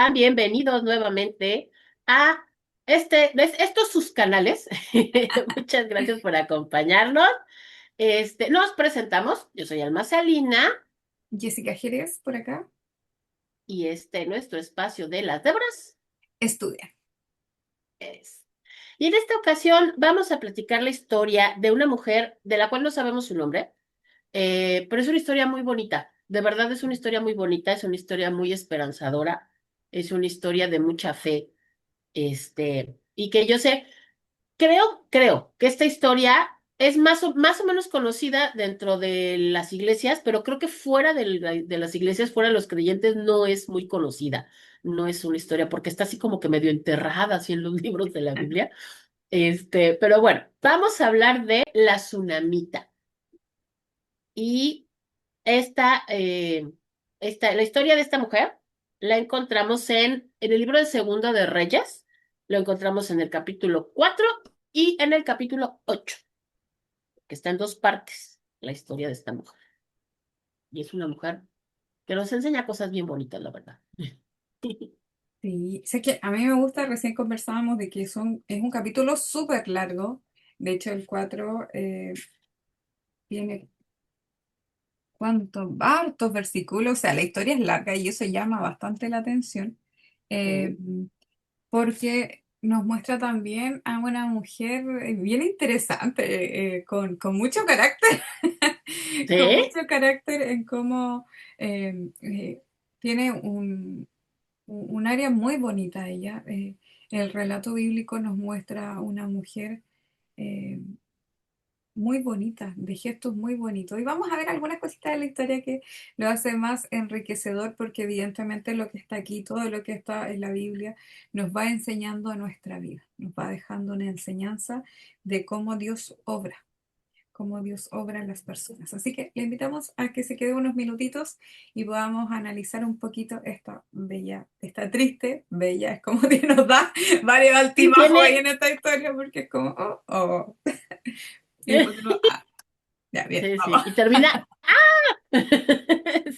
están? Bienvenidos nuevamente a estos sus canales. Muchas gracias por acompañarnos. Nos presentamos. Yo soy Alma Salina Jessica Jerez por acá. y nuestro espacio de las Débora Estudia. es. Y en esta ocasión vamos a platicar la historia de una mujer de la cual no sabemos su nombre, pero es una historia muy bonita. De verdad es una historia muy bonita, es una historia muy esperanzadora, es una historia de mucha fe. Y que yo sé, creo que esta historia es más o menos conocida dentro de las iglesias, pero creo que fuera de las iglesias, fuera de los creyentes, no es muy conocida. No es una historia, porque está así como que medio enterrada así en los libros de la Biblia. Pero bueno, vamos a hablar de la tsunamita. Y esta, la historia de esta mujer la encontramos en el libro de Segunda de Reyes, lo encontramos en el capítulo 4 y en el capítulo 8, que está en dos partes, la historia de esta mujer. Y es una mujer que nos enseña cosas bien bonitas, la verdad. Sí, sé que a mí me gusta, recién conversábamos de que es un capítulo súper largo. De hecho, el 4 tiene hartos versículos, o sea, la historia es larga y eso llama bastante la atención, eh, Sí, porque nos muestra también a una mujer bien interesante, con mucho carácter, con sí, mucho carácter en cómo tiene un área muy bonita ella. El relato bíblico nos muestra una mujer eh, muy bonita, de gestos muy bonitos. Y vamos a ver algunas cositas de la historia que lo hace más enriquecedor porque evidentemente lo que está aquí, todo lo que está en la Biblia, nos va enseñando a nuestra vida, nos va dejando una enseñanza de cómo Dios obra en las personas. Así que le invitamos a que se quede unos minutitos y podamos analizar un poquito esta bella, esta triste, bella, es como que nos da varios y altibajos ahí en tiene, esta historia porque es como, oh, oh. Y después uno, ah, ya, bien, sí, sí, vamos. y termina,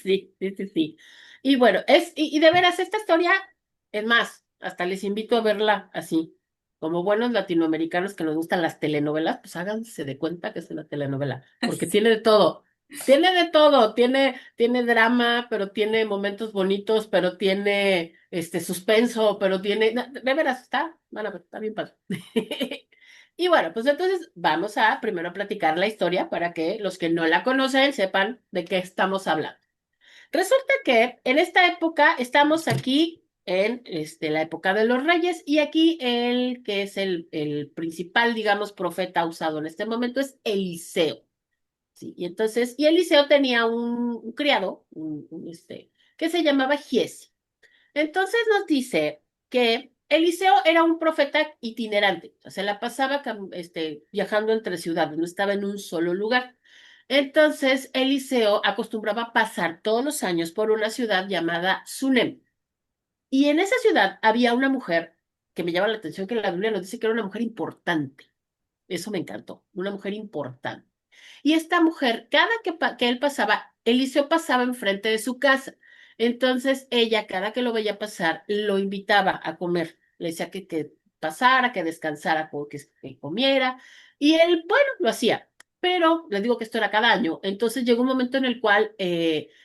sí, sí, sí, sí. Y bueno, y de veras, esta historia, es más, hasta les invito a verla así. Como buenos latinoamericanos que nos gustan las telenovelas, pues háganse de cuenta que es una telenovela, porque tiene de todo. Tiene de todo, tiene drama, pero tiene momentos bonitos, pero tiene suspenso, pero tiene, no, de veras, van a ver, está bien padre. Y bueno, pues entonces vamos a primero platicar la historia para que los que no la conocen sepan de qué estamos hablando. Resulta que en esta época estamos aquí en la época de los reyes y aquí el que es el principal, digamos, profeta usado en este momento es Eliseo. Sí, y entonces, y Eliseo tenía un criado, que se llamaba Giesi. Entonces nos dice que Eliseo era un profeta itinerante, o sea, se la pasaba viajando entre ciudades, no estaba en un solo lugar. Entonces, Eliseo acostumbraba pasar todos los años por una ciudad llamada Sunem. Y en esa ciudad había una mujer que me llama la atención, que la Biblia nos dice que era una mujer importante. Eso me encantó, una mujer importante. Y esta mujer, que él pasaba, Eliseo pasaba enfrente de su casa. Entonces ella, cada que lo veía pasar, lo invitaba a comer. Le decía que pasara, que descansara, que comiera. Y él, bueno, lo hacía. Pero le digo que esto era cada año. Entonces llegó un momento en el cual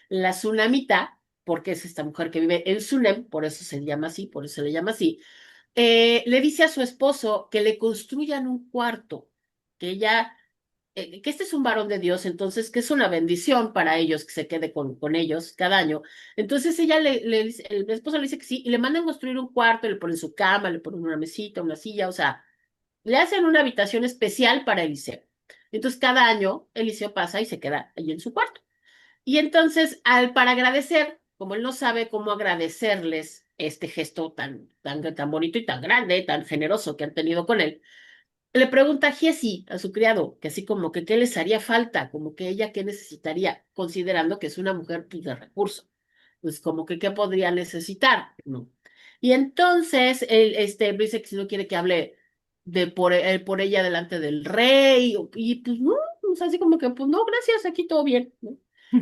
la tsunamita, porque es esta mujer que vive en Sunem, por eso se llama así, por eso se le llama así, le dice a su esposo que le construyan un cuarto, que ella que este es un varón de Dios, entonces que es una bendición para ellos que se quede con ellos cada año. Entonces ella le dice, el esposo le dice que sí, y le mandan construir un cuarto, le ponen su cama, le ponen una mesita, una silla, o sea, le hacen una habitación especial para Eliseo. Entonces cada año Eliseo pasa y se queda ahí en su cuarto. Y entonces, para agradecer, como él no sabe cómo agradecerles este gesto tan bonito y tan grande, tan generoso que han tenido con él, le pregunta a Giesi, a su criado, que así como que qué les haría falta, como que ella qué necesitaría, considerando que es una mujer pues, de recursos, pues como que qué podría necesitar, ¿no? Y entonces él dice que si no quiere que hable por ella delante del rey, y pues no, pues así como que pues no, gracias, aquí todo bien, ¿no?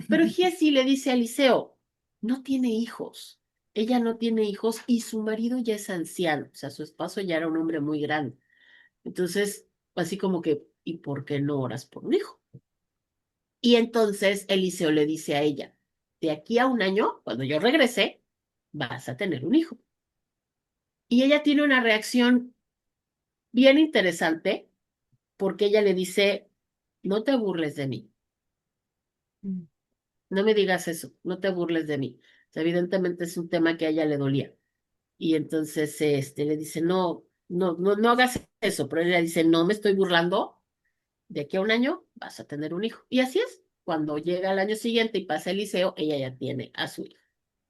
Pero Giesi le dice a Eliseo, no tiene hijos. ella no tiene hijos y su marido ya es anciano, o sea, su esposo ya era un hombre muy grande. Entonces, así como que, ¿y por qué no oras por un hijo? Y entonces Eliseo le dice a ella, de aquí a un año, cuando yo regrese, vas a tener un hijo. Y ella tiene una reacción bien interesante porque ella le dice, no te burles de mí, Mm, no me digas eso, no te burles de mí. O sea, evidentemente es un tema que a ella le dolía. Y entonces le dice, no, no, no, no hagas eso, pero ella dice, no me estoy burlando, de aquí a un año vas a tener un hijo. Y así es, cuando llega el año siguiente y pasa el liceo, ella ya tiene a su hijo.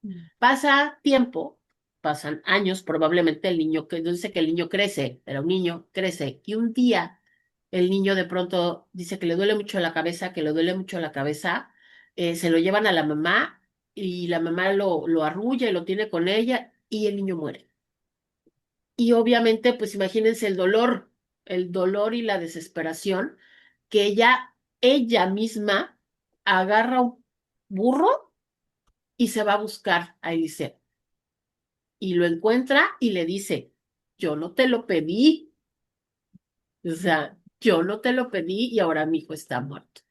mm, Pasa tiempo, pasan años, probablemente el niño, que dice que el niño crece, pero un niño crece, y un día el niño de pronto dice que le duele mucho la cabeza, que le duele mucho la cabeza, se lo llevan a la mamá y la mamá lo arrulla y lo tiene con ella y el niño muere. Y obviamente, pues imagínense el dolor y la desesperación que ella misma agarra un burro y se va a buscar a Eliseo. Y lo encuentra y le dice, yo no te lo pedí, o sea, yo no te lo pedí y ahora mi hijo está muerto.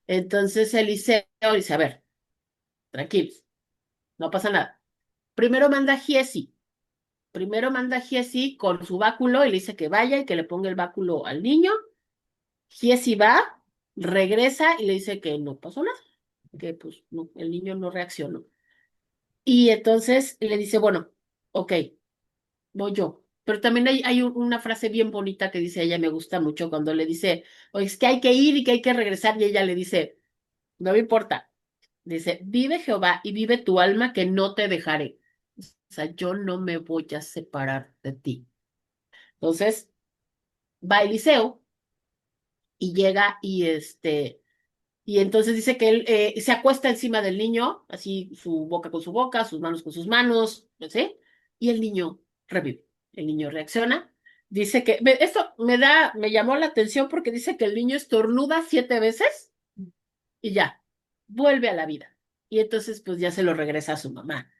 Entonces Eliseo dice, a ver, tranquilos, no pasa nada. Primero manda a Giesi, primero manda a Giesi con su báculo y le dice que vaya y que le ponga el báculo al niño. Giesi va, regresa y le dice que no pasó nada, que pues no, el niño no reaccionó. Y entonces le dice, bueno, ok, voy yo. Pero también hay una frase bien bonita que dice ella, me gusta mucho, cuando le dice, oye, es que hay que ir y que hay que regresar, y ella le dice, no me importa. Dice, vive Jehová y vive tu alma que no te dejaré. O sea, yo no me voy a separar de ti. Entonces, va Eliseo y llega y entonces dice que él se acuesta encima del niño, así su boca con su boca, sus manos con sus manos, ¿sí? Y el niño revive, el niño reacciona. Dice que, esto me llamó la atención porque dice que el niño estornuda 7 veces mm. y ya, vuelve a la vida. Y entonces pues ya se lo regresa a su mamá.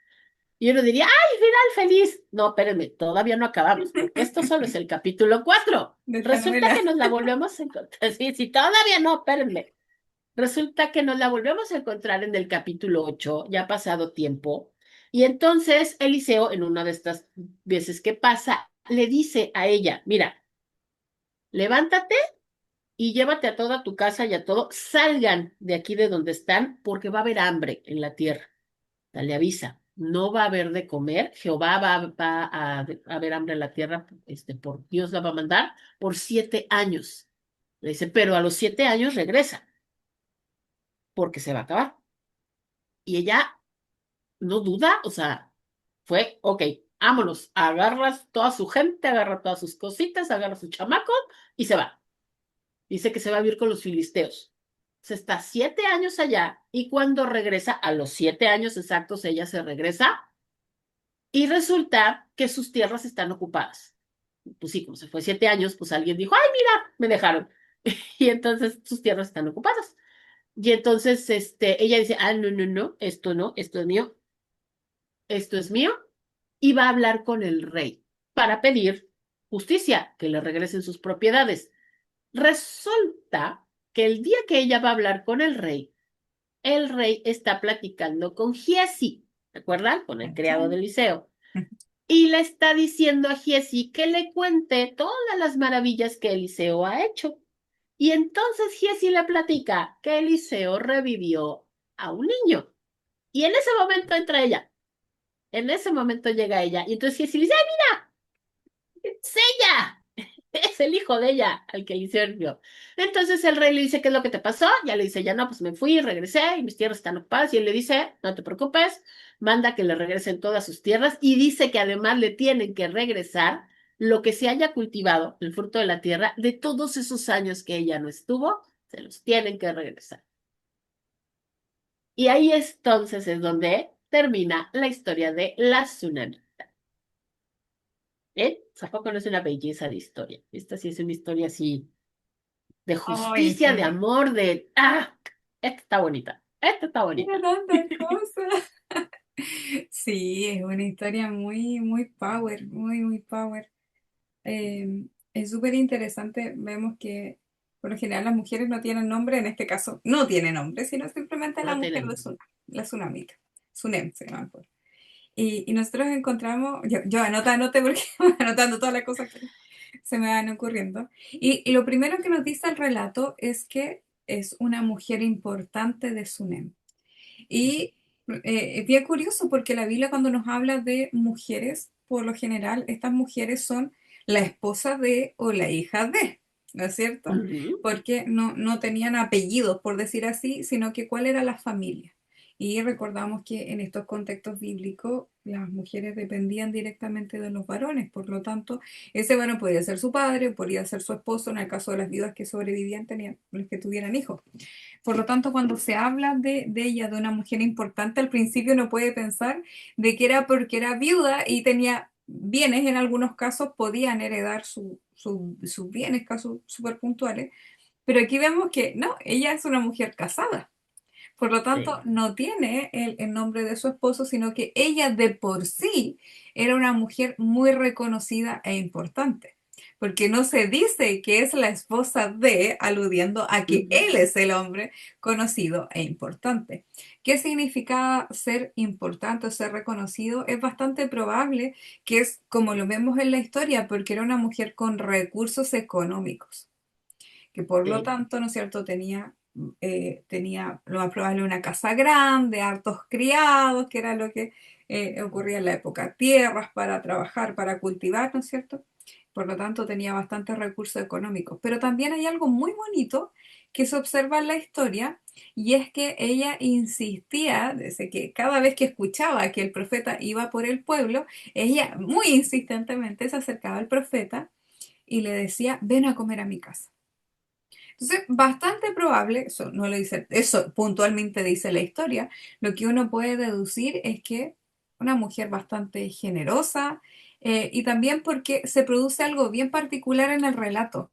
Y uno diría, ¡ay, final feliz! No, espérenme, todavía no acabamos, porque esto solo es el capítulo 4. De esta Resulta que novela. nos la volvemos a encontrar. Sí, sí, todavía no, espérenme. Resulta que nos la volvemos a encontrar en el capítulo 8, ya ha pasado tiempo, y entonces Eliseo, en una de estas veces que pasa, le dice a ella, mira, levántate y llévate a toda tu casa y a todo, salgan de aquí de donde están, porque va a haber hambre en la tierra. Le avisa, no va a haber de comer, Jehová va a haber hambre en la tierra, por Dios la va a mandar por 7 años. Le dice, pero a los 7 años regresa, porque se va a acabar. Y ella no duda, o sea, fue, ok, vámonos, agarra toda su gente, agarra todas sus cositas, agarra su chamaco y se va. Dice que se va a vivir con los filisteos. Se está 7 años allá y cuando regresa, a los 7 años exactos, ella se regresa y resulta que sus tierras están ocupadas. Pues sí, como se fue 7 años, pues alguien dijo, ay, mira, me dejaron. Y entonces sus tierras están ocupadas. Y entonces ella dice, ah, no, no, no, esto no, esto es mío, y va a hablar con el rey para pedir justicia, que le regresen sus propiedades. Resulta que el día que ella va a hablar con el rey está platicando con Giesi, ¿te acuerdan? Con el Chan, criado de chan. Eliseo. Y le está diciendo a Giesi que le cuente todas las maravillas que Eliseo ha hecho. Y entonces Giesi le platica que Eliseo revivió a un niño. Y en ese momento entra ella. En ese momento llega ella. Y entonces Giesi le dice, es ella, es el hijo de ella al que le sirvió. Entonces el rey le dice, ¿qué es lo que te pasó? Ya le dice, ya no, pues me fui, regresé y mis tierras están ocupadas. Y él le dice, no te preocupes, manda que le regresen todas sus tierras y dice que además le tienen que regresar lo que se haya cultivado, el fruto de la tierra, de todos esos años que ella no estuvo, se los tienen que regresar. Y ahí entonces es donde termina la historia de la tsunami. Tampoco no es una belleza de historia. Esta sí es una historia así de Ay, justicia, de sí. amor, esta está bonita. Esta está Tiene bonita. tantas cosas. Sí, es una historia muy, muy power, muy, muy power. Es súper interesante. Vemos que por lo general las mujeres no tienen nombre, en este caso no tiene nombre, sino simplemente la No mujer de tienen. Sunam, la Sunamita. Sunem se llama. Y nosotros encontramos, yo anoté porque voy anotando todas las cosas que se me van ocurriendo. Y lo primero que nos dice el relato es que es una mujer importante de Sunem. Y es bien curioso porque la Biblia cuando nos habla de mujeres, por lo general, estas mujeres son la esposa de o la hija de, ¿no es cierto? Ujú. Porque no tenían apellidos, por decir así, sino que cuál era la familia. Y recordamos que en estos contextos bíblicos las mujeres dependían directamente de los varones, por lo tanto, ese varón podía ser su padre, podía ser su esposo, en el caso de las viudas que sobrevivían, tenían los que tuvieran hijos. Por lo tanto, cuando se habla de ella, de una mujer importante, al principio no puede pensar de que era porque era viuda y tenía bienes, en algunos casos podían heredar sus bienes, casos súper puntuales, pero aquí vemos que no, ella es una mujer casada. Por lo tanto, Sí. no tiene el nombre de su esposo, sino que ella de por sí era una mujer muy reconocida e importante. Porque no se dice que es la esposa de, aludiendo a que Ujú. él es el hombre conocido e importante. ¿Qué significa ser importante o ser reconocido? Es bastante probable que es como lo vemos en la historia, porque era una mujer con recursos económicos que por lo Sí. tanto, ¿no es cierto?, tenía lo más probable una casa grande, hartos criados, que era lo que ocurría en la época, tierras para trabajar, para cultivar, ¿no es cierto? Por lo tanto, tenía bastantes recursos económicos. Pero también hay algo muy bonito que se observa en la historia, y es que ella insistía, desde que cada vez que escuchaba que el profeta iba por el pueblo, ella muy insistentemente se acercaba al profeta y le decía, ven a comer a mi casa. Entonces, bastante probable, eso no lo dice, eso puntualmente dice la historia, lo que uno puede deducir es que una mujer bastante generosa y también porque se produce algo bien particular en el relato,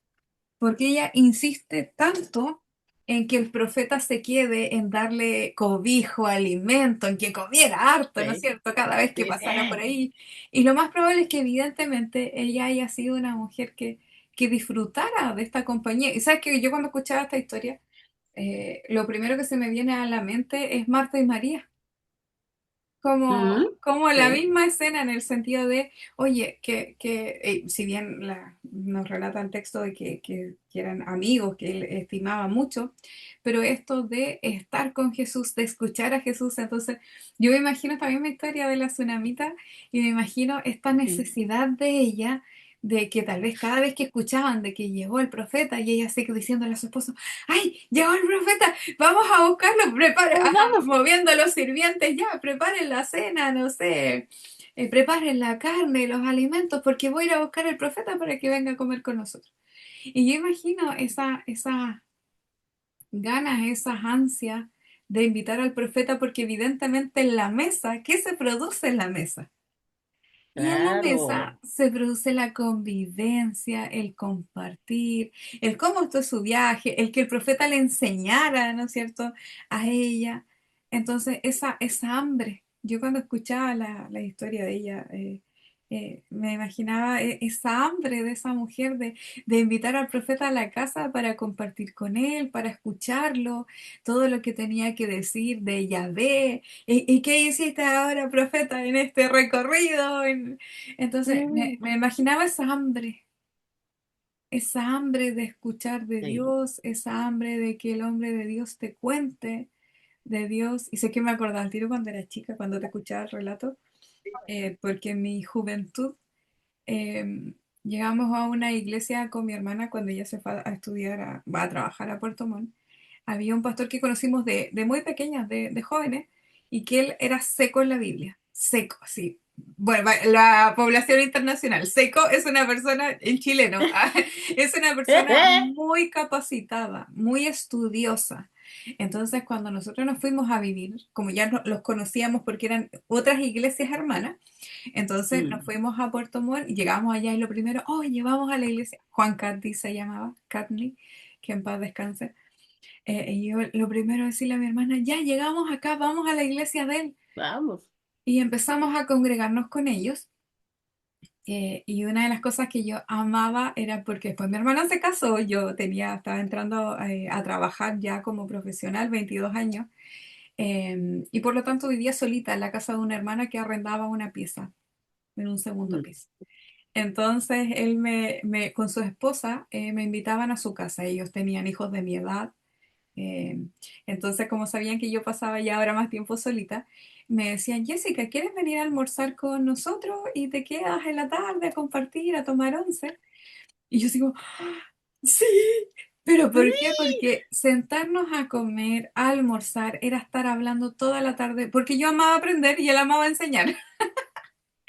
porque ella insiste tanto en que el profeta se quede en darle cobijo, alimento, en que comiera harto, ¿no es Sí. cierto?, cada vez que Sí. pasara por Sí. ahí. Y lo más probable es que evidentemente ella haya sido una mujer que disfrutara de esta compañía. Y sabes que yo cuando escuchaba esta historia, lo primero que se me viene a la mente es Marta y María. Ujú. Como la Sí. misma escena en el sentido de, oye, si bien nos relata el texto de que eran amigos, que él estimaba mucho, pero esto de estar con Jesús, de escuchar a Jesús, entonces yo me imagino también la historia de la tsunamita y me imagino esta Sí. necesidad de ella, de que tal vez cada vez que escuchaban de que llegó el profeta y ella sigue diciéndole a su esposo, ¡ay, llegó el profeta! Vamos a buscarlo, Pues vamos. moviendo a los sirvientes ya, preparen la cena, no sé, preparen la carne, los alimentos, porque voy a ir a buscar al profeta para que venga a comer con nosotros. Y yo imagino esas ganas, esas ansias de invitar al profeta, porque evidentemente en la mesa, ¿qué se produce en la mesa? Y en la Claro. mesa se produce la convivencia, el compartir, el cómo estuvo su viaje, el que el profeta le enseñara, ¿no es cierto?, a ella. Entonces, esa hambre, yo cuando escuchaba la historia de ella, me imaginaba esa hambre de esa mujer de invitar al profeta a la casa para compartir con él, para escucharlo, todo lo que tenía que decir de Yahvé. ¿Y qué hiciste ahora, profeta, en este recorrido? Entonces, Mm. me imaginaba esa hambre de escuchar de Sí. Dios, esa hambre de que el hombre de Dios te cuente de Dios. Y sé que me acordaba al tiro cuando era chica, cuando te escuchaba el relato, porque en mi juventud llegamos a una iglesia con mi hermana cuando ella se fue a estudiar, va a trabajar a Puerto Montt. Había un pastor que conocimos de muy pequeñas, de jóvenes, y que él era seco en la Biblia, seco, sí. Bueno, la población internacional, seco es una persona, en chileno, es una persona muy capacitada, muy estudiosa. Entonces, cuando nosotros nos fuimos a vivir, como ya los conocíamos porque eran otras iglesias hermanas, entonces nos Mm. fuimos a Puerto Montt y llegamos allá y lo primero, oye, vamos a la iglesia. Juan Catdi se llamaba, Catney, que en paz descanse. Y yo lo primero decirle a mi hermana, ya llegamos acá, vamos a la iglesia de él. Vamos. y empezamos a congregarnos con ellos. Y una de las cosas que yo amaba era porque después mi hermana se casó, estaba entrando a trabajar ya como profesional, 22 años, y por lo tanto vivía solita en la casa de una hermana que arrendaba una pieza en un segundo Ujú. piso. Entonces él con su esposa me invitaban a su casa. Ellos tenían hijos de mi edad. eh, entonces, como sabían que yo pasaba ya ahora más tiempo solita, me decían, Jessica, ¿quieres venir a almorzar con nosotros y te quedas en la tarde a compartir, a tomar once? Y yo digo, sí. ¿Pero por qué? Porque sentarnos a comer, a almorzar, era estar hablando toda la tarde, porque yo amaba aprender y él amaba enseñar.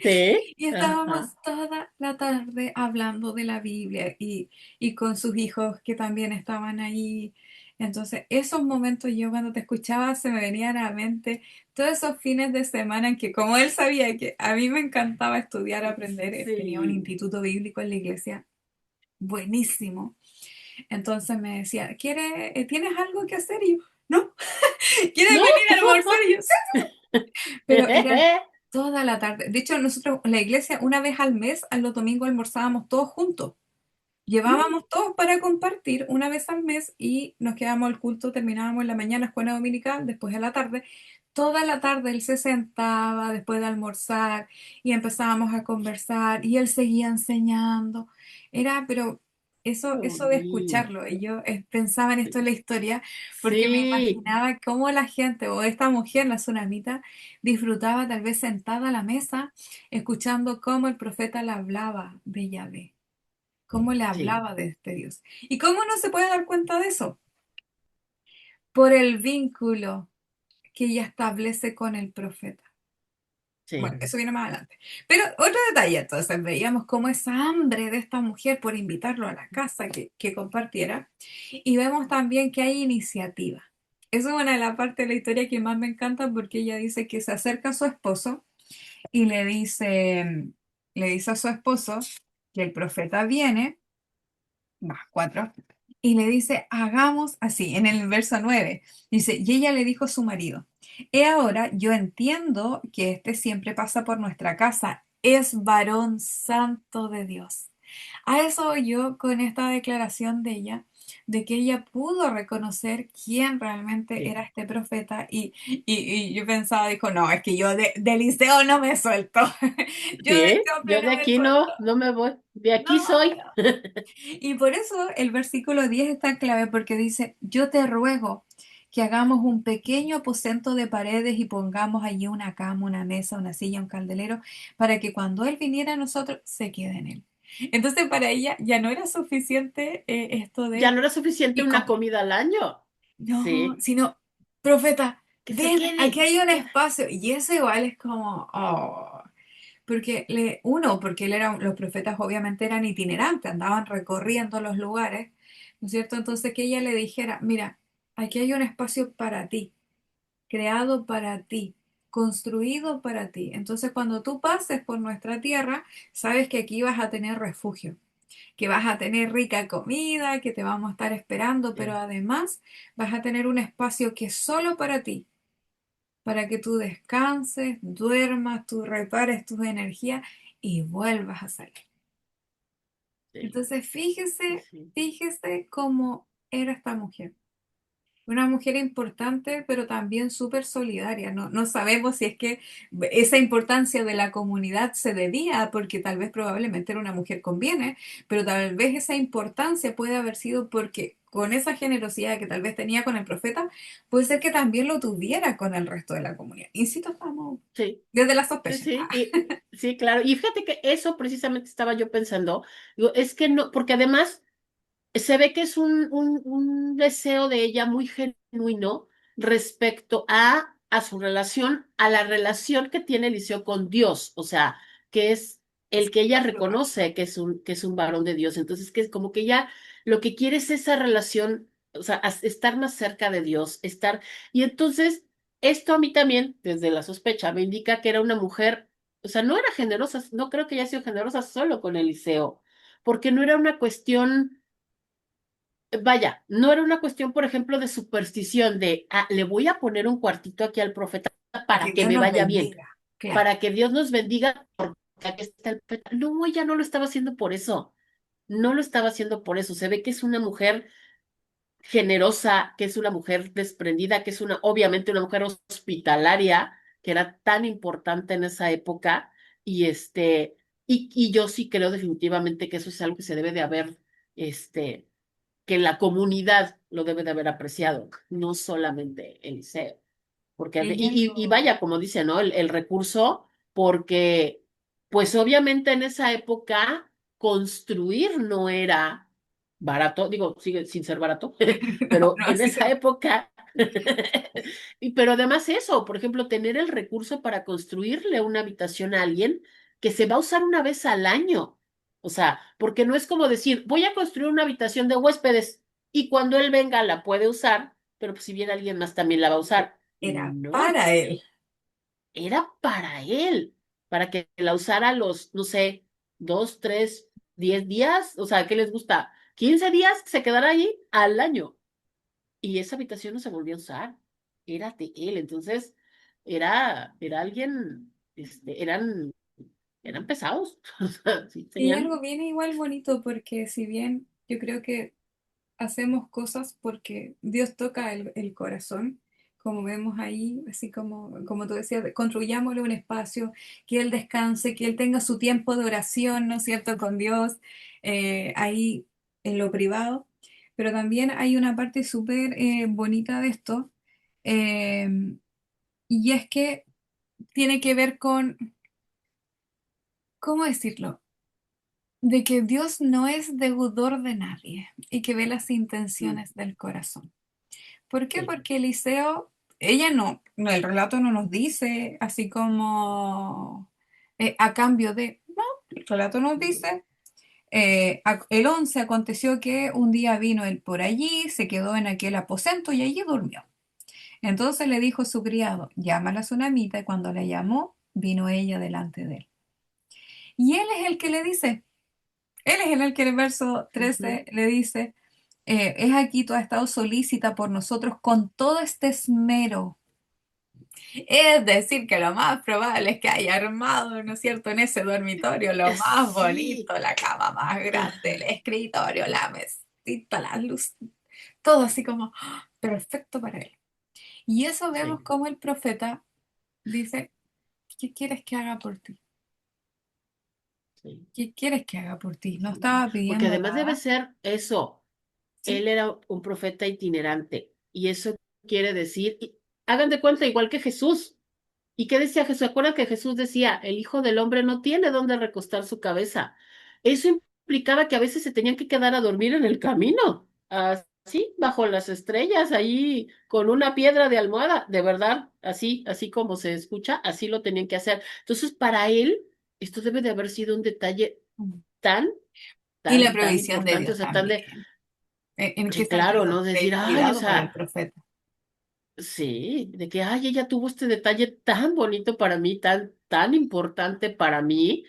Sí, Y ajá, estábamos toda la tarde hablando de la Biblia y con sus hijos que también estaban ahí. Entonces, esos momentos yo cuando te escuchaba se me venían a la mente todos esos fines de semana en que como él sabía que a mí me encantaba estudiar, aprender, tenía un sí. instituto bíblico en la iglesia buenísimo. Entonces me decía, ¿tienes algo que hacer? Y yo, no, ¿quieres ¿No? venir a almorzar? Y yo, sí, pero eran toda la tarde. De hecho, nosotros, la iglesia, una vez al mes, a los domingos almorzábamos todos juntos. Llevábamos todos para compartir una vez al mes y nos quedábamos al culto, terminábamos en la mañana, escuela dominical, después en la tarde. Toda la tarde él se sentaba después de almorzar y empezábamos a conversar y él seguía enseñando. Pero Qué eso de escucharlo, bonito. y yo pensaba en esto en la historia porque me Sí, imaginaba cómo la gente o esta mujer, la tsunamita, disfrutaba tal vez sentada a la mesa escuchando cómo el profeta le hablaba de Yahvé, cómo le sí, hablaba de este Dios. ¿Y cómo no se puede dar cuenta de eso? Por el vínculo que ella establece con el profeta. Bueno, sí, eso viene más adelante. Pero otro detalle, entonces veíamos cómo esa hambre de esta mujer por invitarlo a la casa que compartiera, y vemos también que hay iniciativa. Eso es una de las partes de la historia que más me encanta porque ella dice que se acerca a su esposo y le dice a su esposo que el profeta viene más cuatro, y le dice, hagamos así, en el verso 9 dice, y ella le dijo a su marido, he ahora, yo entiendo que este siempre pasa por nuestra casa, es varón santo de Dios. A eso voy yo con esta declaración de ella, de que ella pudo reconocer quién realmente era sí. este profeta y yo pensaba, dijo, no, es que yo de Eliseo no me suelto, yo de Sí, este hombre yo no de me aquí suelto. no me voy. De aquí No, soy. no. Y por eso el versículo 10 está clave porque dice, yo te ruego que hagamos un pequeño aposento de paredes y pongamos allí una cama, una mesa, una silla, un candelero, para que cuando Él viniera a nosotros se quede en Él. Entonces para ella ya no era suficiente esto Ya de no era suficiente y una comer. comida al año. No, Sí, sino, profeta, que se ven, aquí quede, que hay se un quede. espacio. Y eso igual es como, oh. Porque los profetas obviamente eran itinerantes, andaban recorriendo los lugares, ¿no es cierto? Entonces que ella le dijera, mira, aquí hay un espacio para ti, creado para ti, construido para ti. Entonces cuando tú pases por nuestra tierra, sabes que aquí vas a tener refugio, que vas a tener rica comida, que te vamos a estar esperando, pero Sí, además vas a tener un espacio que es solo para ti, para que tú descanses, duermas, tú repares tus energías y vuelvas a salir. sí, Entonces, sí, fíjese, sí. fíjese cómo era esta mujer. Una mujer importante, pero también súper solidaria. No, no sabemos si es que esa importancia de la comunidad se debía porque tal vez probablemente era una mujer con bienes, pero tal vez esa importancia puede haber sido porque con esa generosidad que tal vez tenía con el profeta, puede ser que también lo tuviera con el resto de la comunidad. Insisto, estamos Sí, desde la sí, sospecha. sí, sí, claro. Y fíjate que eso precisamente estaba yo pensando. Digo, es que no, porque además se ve que es un deseo de ella muy genuino respecto a su relación, a la relación que tiene Eliseo con Dios, o sea, que es el que ella reconoce que es un varón de Dios. Entonces, que es como que ella lo que quiere es esa relación, o sea, estar más cerca de Dios, estar. Y entonces, esto a mí también, desde la sospecha, me indica que era una mujer, o sea, no era generosa, no creo que haya sido generosa solo con Eliseo, porque no era una cuestión. Vaya, no era una cuestión, por ejemplo, de superstición, de, le voy a poner un cuartito aquí al profeta Para que para que Dios me nos vaya bien. bendiga. claro. para que Dios nos bendiga, porque aquí está el profeta. No, ella no lo estaba haciendo por eso. No lo estaba haciendo por eso. Se ve que es una mujer generosa, que es una mujer desprendida, que es obviamente una mujer hospitalaria, que era tan importante en esa época, y y yo sí creo definitivamente que eso es algo que se debe de haber, que la comunidad lo debe de haber apreciado, no solamente Eliseo. Porque, Ella y lo... vaya, como dice, ¿no? El recurso, porque, pues obviamente en esa época construir no era barato, digo, sigue sin ser barato, No, pero no, en sí, esa época, pero además eso, por ejemplo, tener el recurso para construirle una habitación a alguien que se va a usar una vez al año. O sea, porque no es como decir, voy a construir una habitación de huéspedes y cuando él venga la puede usar, pero pues si viene alguien más también la va a usar. era No, para él. era para él, para que la usara los, no sé, 2, 3, 10 días, o sea, ¿qué les gusta? 15 días se quedará allí al año. Y esa habitación no se volvió a usar, era de él, entonces era alguien, eran pesados, o sea, sí, Y tenían, algo viene igual bonito porque si bien yo creo que hacemos cosas porque Dios toca el corazón, como vemos ahí, así como tú decías, construyámosle un espacio, que Él descanse, que Él tenga su tiempo de oración, ¿no es cierto?, con Dios, ahí en lo privado. Pero también hay una parte súper bonita de esto, eh, y es que tiene que ver con, ¿cómo decirlo? De que Dios no es deudor de nadie y que ve las mm, intenciones del corazón. ¿Por qué? sí, Porque Eliseo, ella no, el relato no nos dice así como a cambio de, no, el relato nos mm, dice, el 11 aconteció que un día vino él por allí, se quedó en aquel aposento y allí durmió. Entonces le dijo su criado, llama a la sunamita y cuando la llamó, vino ella delante de él. Y él es el que le dice, él es el que en el verso ujú, 13 le dice, es aquí tú has estado solícita por nosotros con todo este esmero. Es decir, que lo más probable es que haya armado, ¿no es cierto?, en ese dormitorio lo más sí, bonito, la cama más grande, el ajá, escritorio, la mesita, la luz, todo así como ¡ah! Perfecto para él. Y eso vemos sí, como el profeta dice, ¿qué quieres que haga por ti? sí. ¿Qué quieres que haga por ti? No Sí, estaba porque pidiendo además debe nada. ser eso. Sí, Él era un profeta itinerante y eso quiere decir, hagan de cuenta igual que Jesús. ¿Y qué decía Jesús? ¿Acuerdan que Jesús decía, el Hijo del Hombre no tiene dónde recostar su cabeza? Eso implicaba que a veces se tenían que quedar a dormir en el camino, así, bajo las estrellas, ahí con una piedra de almohada, de verdad, así como se escucha, así lo tenían que hacer. Entonces, para él, esto debe de haber sido un detalle tan, y la tan provisión de importante, o Dios sea, tan de, también. ¿En qué sí, claro, sentido? ¿no? Decir, Del ay, o cuidado para el sea, profeta. sí, de que, ay, ella tuvo este detalle tan bonito para mí, tan importante para mí,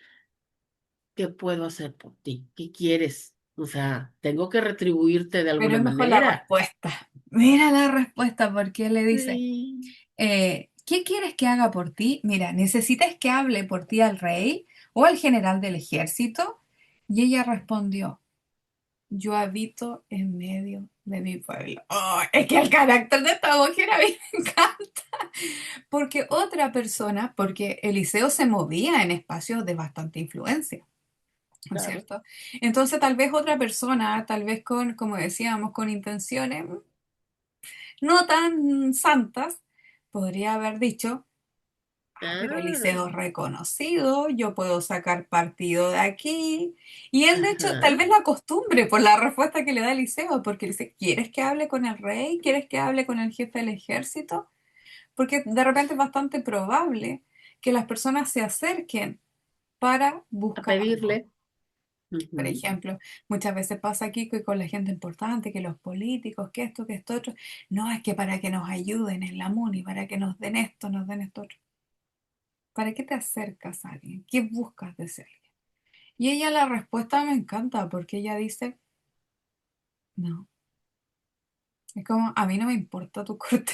¿qué puedo hacer por ti? ¿Qué quieres? O sea, tengo que retribuirte de Pero alguna es mejor la manera. respuesta. Mira la respuesta, porque él le dice, Sí, ¿qué quieres que haga por ti? Mira, ¿necesitas que hable por ti al rey o al general del ejército? Y ella respondió, yo habito en medio de mi pueblo. Oh, es que el carácter de esta mujer a mí me encanta. Porque otra persona, porque Eliseo se movía en espacios de bastante influencia. ¿No es claro. cierto? Entonces, tal vez otra persona, tal vez con, como decíamos, con intenciones no tan santas, podría haber dicho, pero Ah, Eliseo es reconocido, yo puedo sacar partido de aquí. Y él, de hecho, tal ajá. vez la costumbre por la respuesta que le da Eliseo, porque le dice, ¿quieres que hable con el rey? ¿Quieres que hable con el jefe del ejército? Porque de repente es bastante probable que las personas se acerquen para A buscar algo. pedirle. Por Ujú, ejemplo, muchas veces pasa aquí que con la gente importante, que los políticos, que esto otro, no es que para que nos ayuden en la MUNI, para que nos den esto otro. ¿Para qué te acercas a alguien? ¿Qué buscas de ese alguien? Y ella la respuesta me encanta porque ella dice, no, Es como, a mí no me importa tu corte,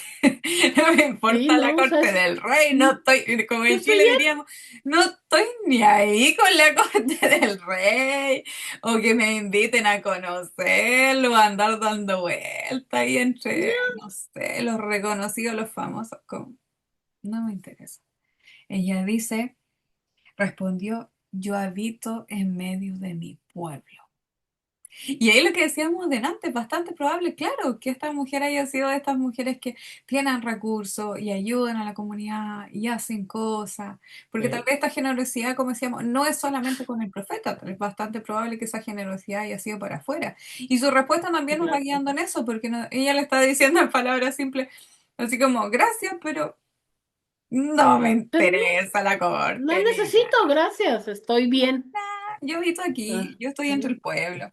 no me Sí, importa la no, o sea, corte del rey, no estoy, como yo en estoy Chile bien. diríamos, no estoy ni ahí con la corte del rey, o que me inviten a conocerlo, a andar dando vueltas ahí entre, no sé, los reconocidos, los famosos, como, no me interesa. Ella dice, respondió, yo habito en medio de mi pueblo. Y ahí lo que decíamos delante, es bastante probable, claro, que esta mujer haya sido de estas mujeres que tienen recursos y ayudan a la comunidad y hacen cosas, porque tal vez esta generosidad, como decíamos, no es solamente con el profeta, pero es bastante probable que esa generosidad haya sido para afuera. Y su respuesta también nos va Claro. guiando en eso, porque ella le está diciendo en palabras simples, así como, gracias, pero no me Pero interesa la no corte ni necesito, nada. gracias, estoy bien. Yo habito Ah, aquí, yo estoy entre sí. el pueblo.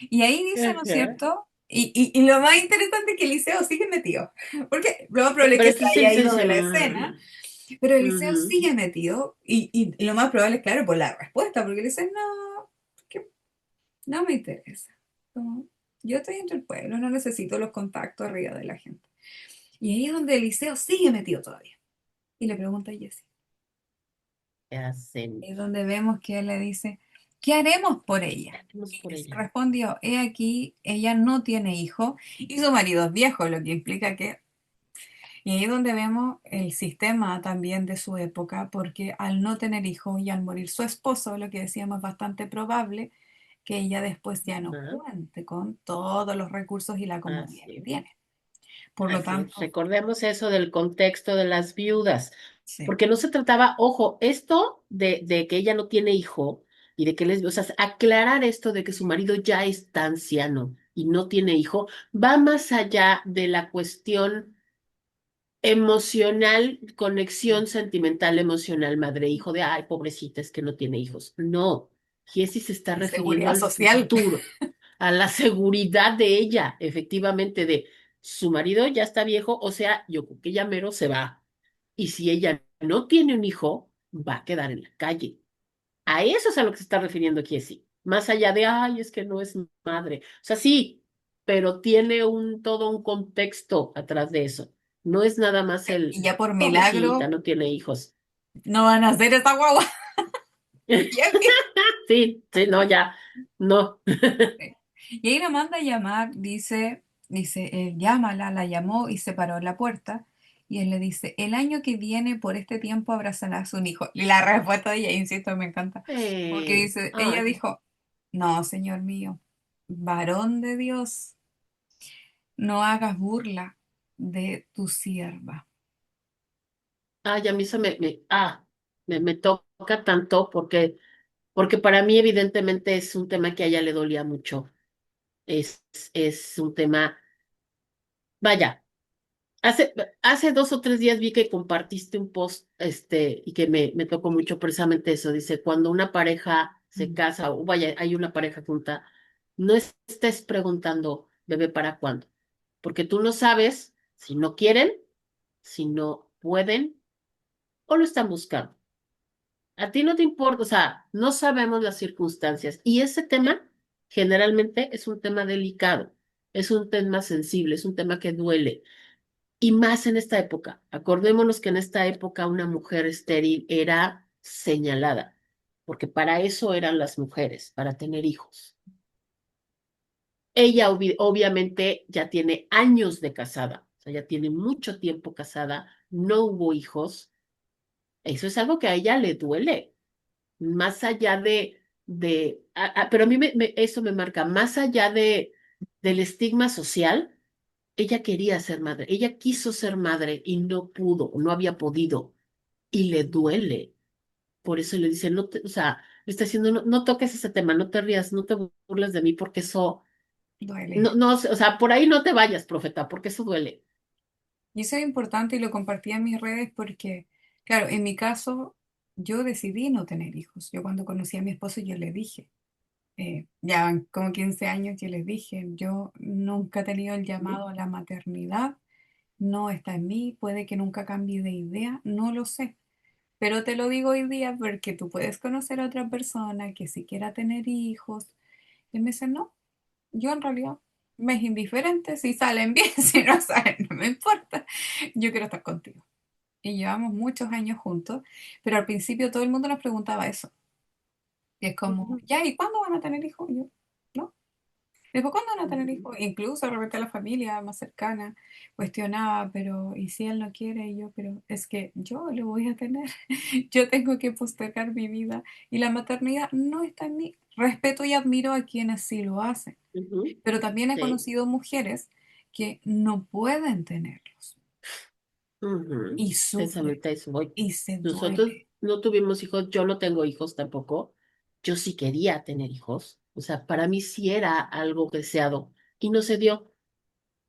Y ahí dice, ¿no es Ajá. cierto? Y lo más interesante es que Eliseo sigue metido, porque lo más probable es Pero que se entonces haya él ido de dice, la escena, pero Eliseo ujú, sigue metido, y lo más probable es, claro, por la respuesta, porque le dice, no, que no me interesa. Como, yo estoy entre el pueblo, no necesito los contactos arriba de la gente. Y ahí es donde Eliseo sigue metido todavía. Y le pregunta a Jesse. ¿qué Es hacemos? donde vemos que él le dice, ¿qué haremos por ella? Vamos Y por ella. respondió, he aquí, ella no tiene hijo y su marido es viejo, lo que implica que... Y ahí es donde vemos el sistema también de su época, porque al no tener hijos y al morir su esposo, lo que decíamos es bastante probable que ella después ya no Ajá, cuente con todos los recursos y la comodidad que así, tiene. Por lo así es. tanto, Recordemos eso del contexto de las viudas, sí. porque no se trataba, ojo, esto de que ella no tiene hijo y de que les, o sea, aclarar esto de que su marido ya está anciano y no tiene hijo, va más allá de la cuestión emocional, conexión sentimental, emocional, madre-hijo, de, ay, pobrecita, es que no tiene hijos. No, Jessie se está Y refiriendo seguridad al social. futuro, a la seguridad de ella, efectivamente, de su marido ya está viejo, o sea, yo creo que ya mero se va. Y si ella no tiene un hijo, va a quedar en la calle. A eso es a lo que se está refiriendo Jessie. Más allá de, ay, es que no es madre. O sea, sí, pero tiene todo un contexto atrás de eso. No es nada más Y el, ya por pobrecita, milagro no tiene hijos. no van a hacer esa guagua. Y así. Sí, sí, no, ya, no. Y ahí la manda a llamar, dice, él llámala, la llamó y se paró en la puerta. Y él le dice, el año que viene por este tiempo abrazarás un hijo. Y la respuesta de ella, insisto, me encanta. Porque dice, ella Ay, dijo, no, señor mío, varón de Dios, no hagas burla de tu sierva. ay, a mí se me toca tanto porque para mí evidentemente es un tema que a ella le dolía mucho. Es un tema, vaya. Hace, hace 2 o 3 días vi que compartiste un post, y que me tocó mucho precisamente eso. Dice, cuando una pareja se Mm. casa, o vaya, hay una pareja junta, no estés preguntando, bebé, ¿para cuándo? Porque tú no sabes si no quieren, si no pueden o lo están buscando. A ti no te importa, o sea, no sabemos las circunstancias. Y ese tema generalmente es un tema delicado, es un tema sensible, es un tema que duele. Y más en esta época. Acordémonos que en esta época una mujer estéril era señalada, porque para eso eran las mujeres, para tener hijos. Ella obviamente ya tiene años de casada, o sea, ya tiene mucho tiempo casada, no hubo hijos. Eso es algo que a ella le duele, más allá pero a mí eso me marca, más allá del estigma social. Ella quería ser madre, ella quiso ser madre y no pudo, no había podido y le duele. Por eso le dice, no o sea, le está diciendo, no, no toques ese tema, no te rías, no te burles de mí porque eso, Duele. no, no, o sea, por ahí no te vayas, profeta, porque eso duele. Y eso es importante y lo compartí en mis redes porque, claro, en mi caso, yo decidí no tener hijos. Yo cuando conocí a mi esposo, yo le dije, ya van como 15 años, yo les dije, yo nunca he tenido el ¿Mm? llamado a la maternidad, no está en mí, puede que nunca cambie de idea, no lo sé. Pero te lo digo hoy día porque tú puedes conocer a otra persona que si quiera tener hijos. Y él me dice, no, yo en realidad. me es indiferente si salen bien, si no salen, no me importa. Yo quiero estar contigo. Y llevamos muchos años juntos, pero al principio todo el mundo nos preguntaba eso. Y es como, Ujú, ya, ¿y cuándo van a tener hijos? Y yo, ¿no? Después, ¿cuándo van a tener ujú, hijos? Incluso de repente la familia más cercana cuestionaba, pero ¿y si él no quiere? Y yo, pero es que yo lo voy a tener. Yo tengo que postergar mi vida. Y la maternidad no está en mí. Respeto y admiro a quienes sí lo hacen. ujú. Pero también he Sí. conocido mujeres que no pueden tenerlos Ujú. y sufren Precisamente a eso voy. y se Nosotros duele. no tuvimos hijos, yo no tengo hijos tampoco. Yo sí quería tener hijos. O sea, para mí sí era algo deseado y no se dio.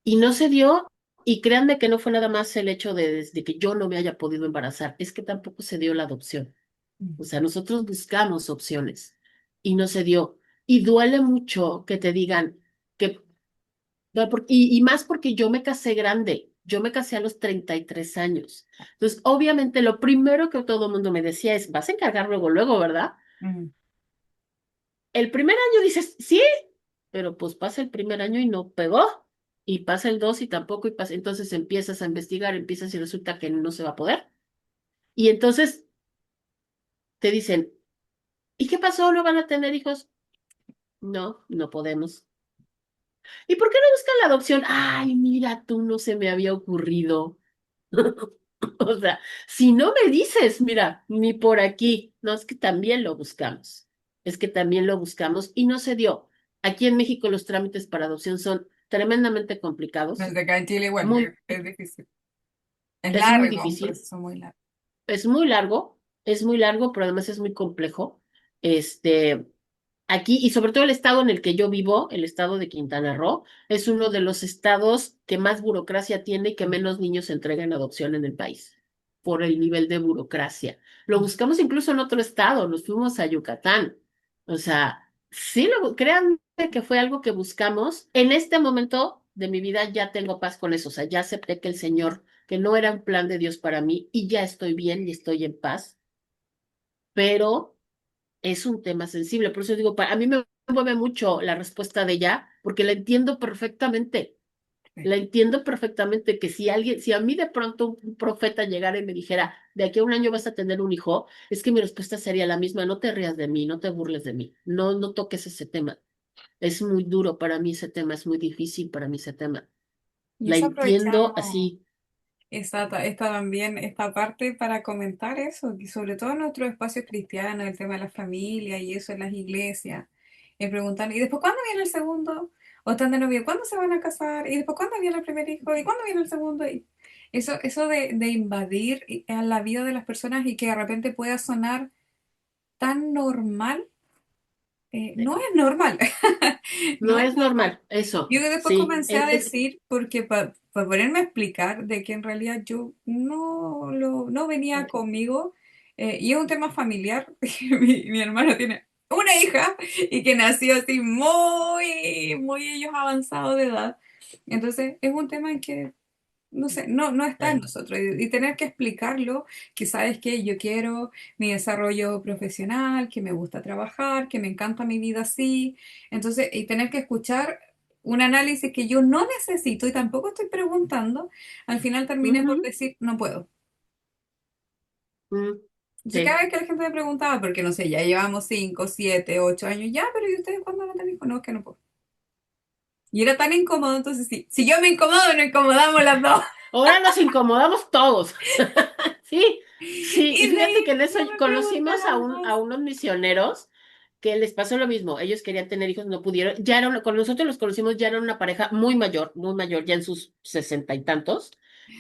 Y no se dio, y créanme que no fue nada más el hecho de que yo no me haya podido embarazar, es que tampoco se dio la adopción. Mm. O sea, nosotros buscamos opciones y no se dio. Y duele mucho que te digan que, y más porque yo me casé grande, yo me casé a los 33 años. Entonces, obviamente, lo primero que todo el mundo me decía es, vas a encargar luego, luego, ¿verdad? Mm. El primer año dices, sí, pero pues pasa el primer año y no pegó, y pasa el dos y tampoco, y pasa, entonces empiezas a investigar, empiezas y resulta que no se va a poder. Y entonces te dicen, ¿y qué pasó? ¿No van a tener hijos? No, no podemos. ¿Y por qué no buscan la adopción? Ay, mira, tú no se me había ocurrido. O sea, si no me dices, mira, ni por aquí, no, es que también lo buscamos, es que también lo buscamos y no se dio. Aquí en México los trámites para adopción son tremendamente complicados, Desde acá en Chile igual, muy, es difícil. Es es muy largo, un difícil, proceso muy largo. es muy largo, pero además es muy complejo. Este, Aquí, y sobre todo el estado en el que yo vivo, el estado de Quintana Roo, es uno de los estados que más burocracia tiene y que menos niños se entregan en adopción en el país, por el nivel de burocracia. Lo buscamos incluso en otro estado, nos fuimos a Yucatán. O sea, sí, créanme que fue algo que buscamos. En este momento de mi vida ya tengo paz con eso, o sea, ya acepté que el Señor, que no era un plan de Dios para mí y ya estoy bien y estoy en paz, pero es un tema sensible. Por eso digo, a mí me mueve mucho la respuesta de ella, porque la entiendo perfectamente. Sí. La entiendo perfectamente que si alguien, si a mí de pronto un profeta llegara y me dijera, de aquí a un año vas a tener un hijo, es que mi respuesta sería la misma, no te rías de mí, no te burles de mí, no, no toques ese tema. Es muy duro para mí ese tema, es muy difícil para mí ese tema. Y La eso entiendo aprovechamos así. esta también, esta parte para comentar eso, y sobre todo en nuestros espacios cristianos, el tema de la familia y eso en las iglesias, y preguntar, ¿y después cuándo viene el segundo? ¿O están de novio? ¿Cuándo se van a casar? ¿Y después cuándo viene el primer hijo? ¿Y cuándo viene el segundo? Y eso de invadir a la vida de las personas y que de repente pueda sonar tan normal, no es normal. No No es es normal. normal, eso, Yo que después sí. comencé a decir, porque para ponerme a explicar de que en realidad yo no venía conmigo, y es un tema familiar, mi hermano tiene una hija y que nació así muy ellos avanzados de edad. Entonces es un tema en que, no sé, no está en nosotros y tener que explicarlo, que sabes que yo quiero mi desarrollo profesional, que me gusta trabajar, que me encanta mi vida así. Entonces, y tener que escuchar un análisis que yo no necesito y tampoco estoy preguntando, al final terminé por Ujú, decir, no puedo. mm, Entonces, cada sí. vez que la gente me preguntaba, porque no sé, ya llevamos 5 7 8 años, ya, pero ¿y ustedes cuándo van a tener hijos? No, es que no puedo. Y era tan incómodo, entonces sí, si yo me incomodo, nos incomodamos las dos. Ahora nos incomodamos todos. Sí, sí, y Y de fíjate que ahí en eso no me conocimos preguntaran a más. unos misioneros que les pasó lo mismo. Ellos querían tener hijos, no pudieron. Ya eran, con nosotros los conocimos, ya eran una pareja muy mayor, ya en sus sesenta y tantos.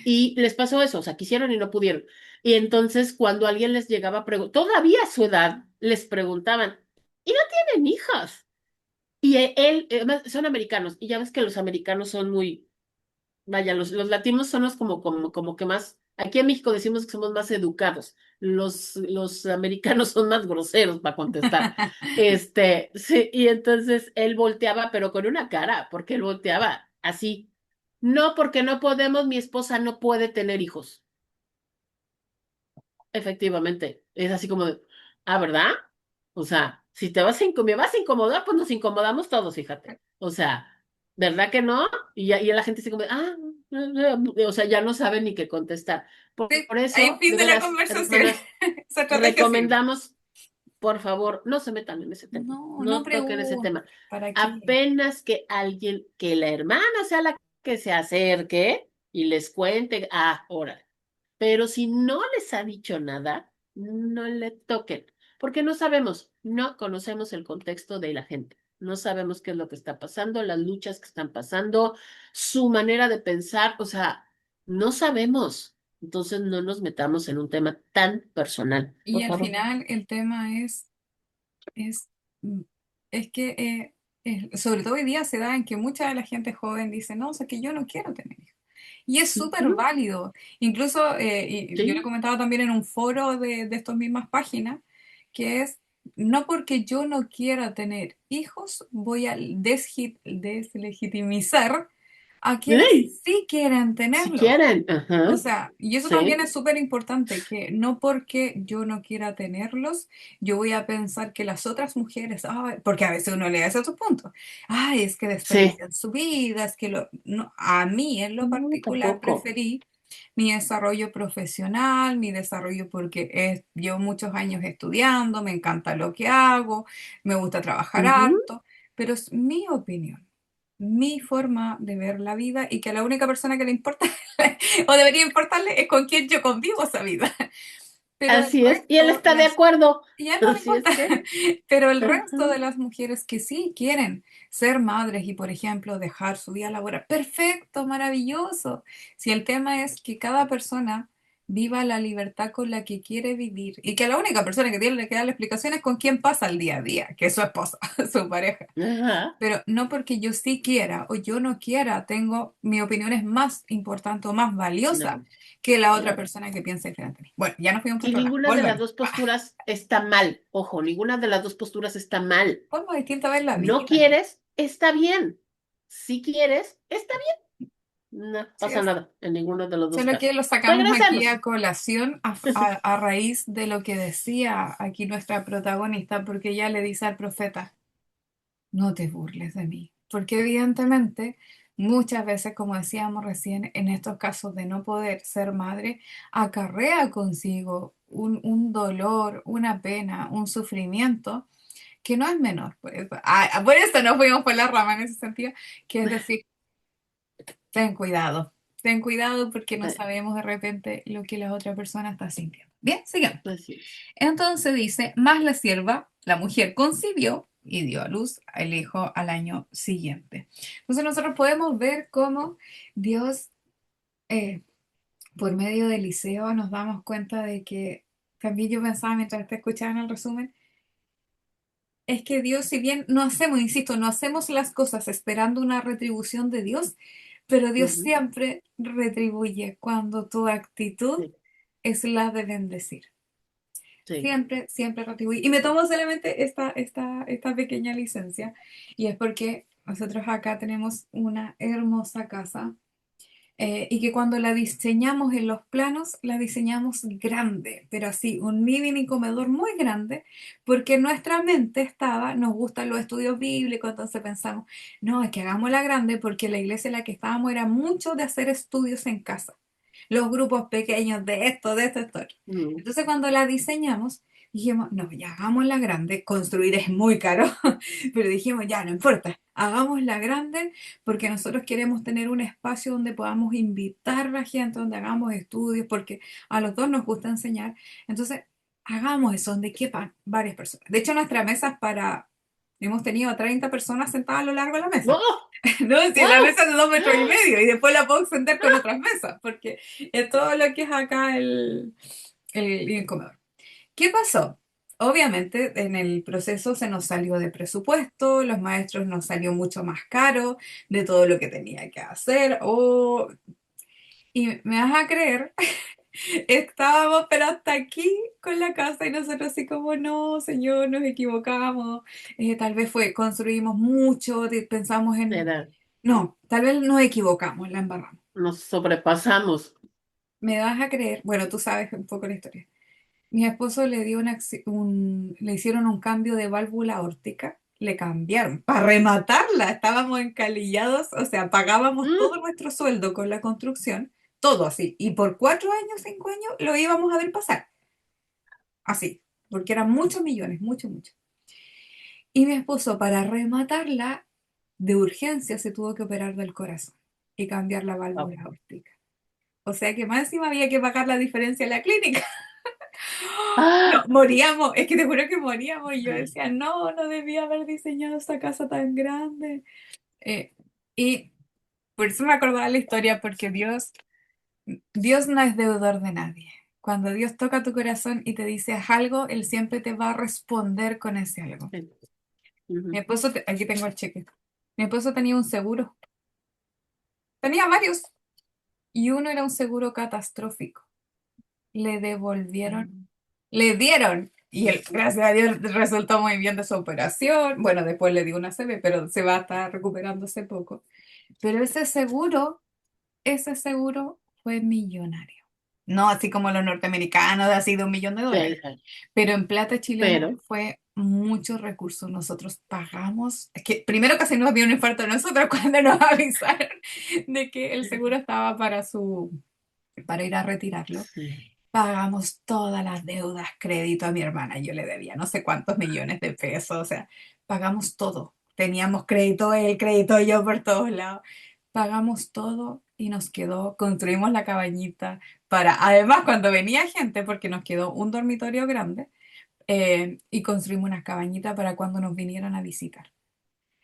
Y les pasó eso, o sea, quisieron y no pudieron. Y entonces, cuando alguien les llegaba a preguntar, todavía a su edad, les preguntaban, ¿y no tienen hijas? Y además, son americanos, y ya ves que los americanos son muy, vaya, los latinos son los como que más, aquí en México decimos que somos más educados, los americanos son más groseros para contestar. Sí, y entonces él volteaba, pero con una cara, porque él volteaba así. No, porque no podemos, mi esposa no puede tener hijos. Efectivamente, es así como de, ah, ¿verdad? O sea, si te vas a me vas a incomodar, pues nos incomodamos todos, fíjate. O sea. ¿Verdad que no? Y ya la gente se come, o sea, ya no sabe ni qué contestar. Sí, Por ahí eso, fin de de la veras, conversación. hermanas, Esa estrategia sirve. recomendamos, por favor, no se metan en ese tema, No, no no toquen ese preguntes. tema. ¿Para qué? Apenas que alguien, que la hermana sea la que se acerque y les cuente, órale. Pero si no les ha dicho nada, no le toquen, porque no sabemos, no conocemos el contexto de la gente, no sabemos qué es lo que está pasando, las luchas que están pasando, su manera de pensar, o sea, no sabemos. Entonces no nos metamos en un tema tan personal, Y por al favor. final el tema es, mm, es que, sobre todo hoy día se da en que mucha de la gente joven dice, no, o sea, que yo no quiero tener hijos. Y es súper Ujú. válido. Incluso y yo lo he Sí. comentado también en un foro de estas mismas páginas, que es, no porque yo no quiera tener hijos, voy a deslegitimizar a quienes Sí, sí quieren si tenerlos. quieren, O ajá, sea, y eso también sí, es súper importante, que no porque yo no quiera tenerlos, yo voy a pensar que las otras mujeres, "Ay", porque a veces uno le hace otros puntos, ay, es que sí. desperdician su vida, es que no, a mí en lo No, particular tampoco. preferí mi desarrollo profesional, mi desarrollo porque llevo muchos años estudiando, me encanta lo que hago, me gusta trabajar Ujú. harto, pero es mi opinión, mi forma de ver la vida y que a la única persona que le importa o debería importarle es con quien yo convivo esa vida. Pero el Así es, y él resto, está de acuerdo. ya no le Así importa, es que, pero el resto ajá. de las mujeres que sí quieren ser madres y, por ejemplo, dejar su vida laboral, perfecto, maravilloso. Si el tema es que cada persona viva la libertad con la que quiere vivir y que la única persona que tiene que dar la explicación es con quién pasa el día a día, que es su esposa, su pareja. Ajá. Pero no porque yo sí quiera o yo no quiera, mi opinión es más importante o más valiosa No, que la otra no. persona que piensa diferente a mí. Bueno, ya nos fuimos por Y otro lado. ninguna de las Volvemos. dos posturas está mal. Ojo, ninguna de las dos posturas está mal. Forma distinta de ver la No vida, ¿no? quieres, está bien. Si quieres, está bien. No Sí, pasa nada en ninguno de los dos solo que casos. lo sacamos aquí a Regresemos. colación a raíz de lo que decía aquí nuestra protagonista, porque ella le dice al profeta, no te burles de mí, porque evidentemente muchas veces, como decíamos recién, en estos casos de no poder ser madre, acarrea consigo un dolor, una pena, un sufrimiento que no es menor. Por eso nos fuimos por la rama en ese sentido, que es decir, ten cuidado porque no sabemos de repente lo que la otra persona está sintiendo. Bien, sigamos. Así es. Entonces dice, más la sierva, la mujer concibió y dio a luz al hijo al año siguiente. Entonces nosotros podemos ver cómo Dios, eh, por medio de Eliseo, nos damos cuenta de que, también yo pensaba mientras te escuchaba en el resumen, es que Dios, si bien no hacemos, insisto, no hacemos las cosas esperando una retribución de Dios, pero Dios Ujú. siempre retribuye cuando tu actitud Sí, es la de bendecir. sí. Siempre, siempre retribuye. Y me tomo solamente esta pequeña licencia, y es porque nosotros acá tenemos una hermosa casa, y que cuando la diseñamos en los planos, la diseñamos grande, pero así, un living y comedor muy grande, porque en nuestra mente estaba, nos gustan los estudios bíblicos, entonces pensamos, no, es que hagámosla grande porque la iglesia en la que estábamos era mucho de hacer estudios en casa, los grupos pequeños de esto, esto. Otro. Mm. Entonces cuando la diseñamos, dijimos, no, ya hagámosla grande, construir es muy caro, pero dijimos, ya, no importa, hagámosla grande porque nosotros queremos tener un espacio donde podamos invitar a la gente, donde hagamos estudios, porque a los dos nos gusta enseñar. Entonces, hagamos eso, donde quepan varias personas. De hecho, nuestra mesa es para, hemos tenido a 30 personas sentadas a lo largo de la mesa. ¡Oh! No, si la ¡Wow! mesa es de 2,5 metros y después la puedo extender con otras mesas, porque es todo lo que es acá el comedor. ¿Qué pasó? Obviamente en el proceso se nos salió de presupuesto, los maestros nos salió mucho más caro de todo lo que tenía que hacer. Y me vas a creer, estábamos pero hasta aquí con la casa y nosotros así como, no, señor, nos equivocamos, tal vez construimos mucho, pensamos en, Era, no, tal vez nos equivocamos, la embarramos. nos sobrepasamos. Me vas a creer, bueno, tú sabes un poco la historia. Mi esposo le dio le hicieron un cambio de válvula aórtica le cambiaron para rematarla. Estábamos encalillados, o sea, pagábamos todo Mm, nuestro sueldo con la construcción, todo así. Y por 4 años, 5 años, lo íbamos a ver pasar, así, porque eran muchos millones, mucho, mucho. Y mi esposo, para rematarla, de urgencia se tuvo que operar del corazón y cambiar la wow. válvula aórtica. O sea que más encima había que pagar la diferencia en la clínica. No, Ah, moríamos, es que te juro que moríamos y yo ay, decía, no, no debía haber diseñado esta casa tan grande. Eh, y por eso me acordaba la historia, porque Dios no es deudor de nadie. Cuando Dios toca tu corazón y te dice haz algo, Él siempre te va a responder con ese algo. sí, Mi ujú, esposo, aquí tengo el cheque. Mi esposo tenía un seguro, tenía varios, y uno era un seguro catastrófico. Le devolvieron, mm, le dieron, y él, gracias a Dios, resultó muy bien de su operación. Bueno, después le dio una CB, pero se va a estar recuperándose poco. Pero ese seguro fue millonario. No así como los norteamericanos, de así de $1 millón. sí, Pero en plata chilena pero, fue muchos recursos. Nosotros pagamos, es que primero casi nos dio un infarto a nosotros cuando nos avisaron de que el seguro estaba para ir a retirarlo. sí, Pagamos todas las deudas, crédito a mi hermana, yo le debía no sé cuántos millones de pesos, o sea, pagamos todo. Teníamos crédito él, crédito yo por todos lados. Pagamos todo y nos quedó, construimos la cabañita para, además cuando venía gente, porque nos quedó un dormitorio grande, y construimos una cabañita para cuando nos vinieran a visitar.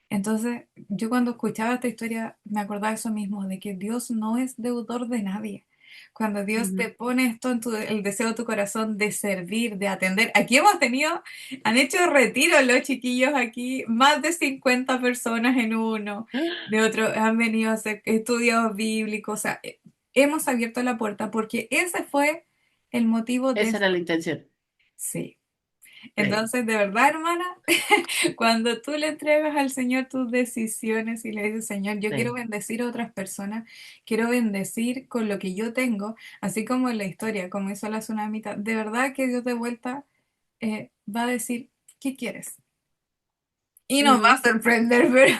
Entonces, yo cuando escuchaba esta historia me acordaba de eso mismo, de que Dios no es deudor de nadie. Cuando Dios te ujú, pone esto en el deseo de tu corazón de servir, de atender. Aquí han hecho retiros los chiquillos aquí, más de 50 personas en uno, de otro, han venido a hacer estudios bíblicos, o sea, hemos abierto la puerta porque ese fue el motivo de... esa era la intención. Sí. Sí, Entonces, de verdad, hermana, cuando tú le entregas al Señor tus decisiones y le dices, Señor, yo quiero sí, bendecir a otras personas, quiero bendecir con lo que yo tengo, así como en la historia, como hizo la tsunamita, de verdad que Dios de vuelta va a decir, ¿qué quieres? Y nos va a ujú, sorprender, pero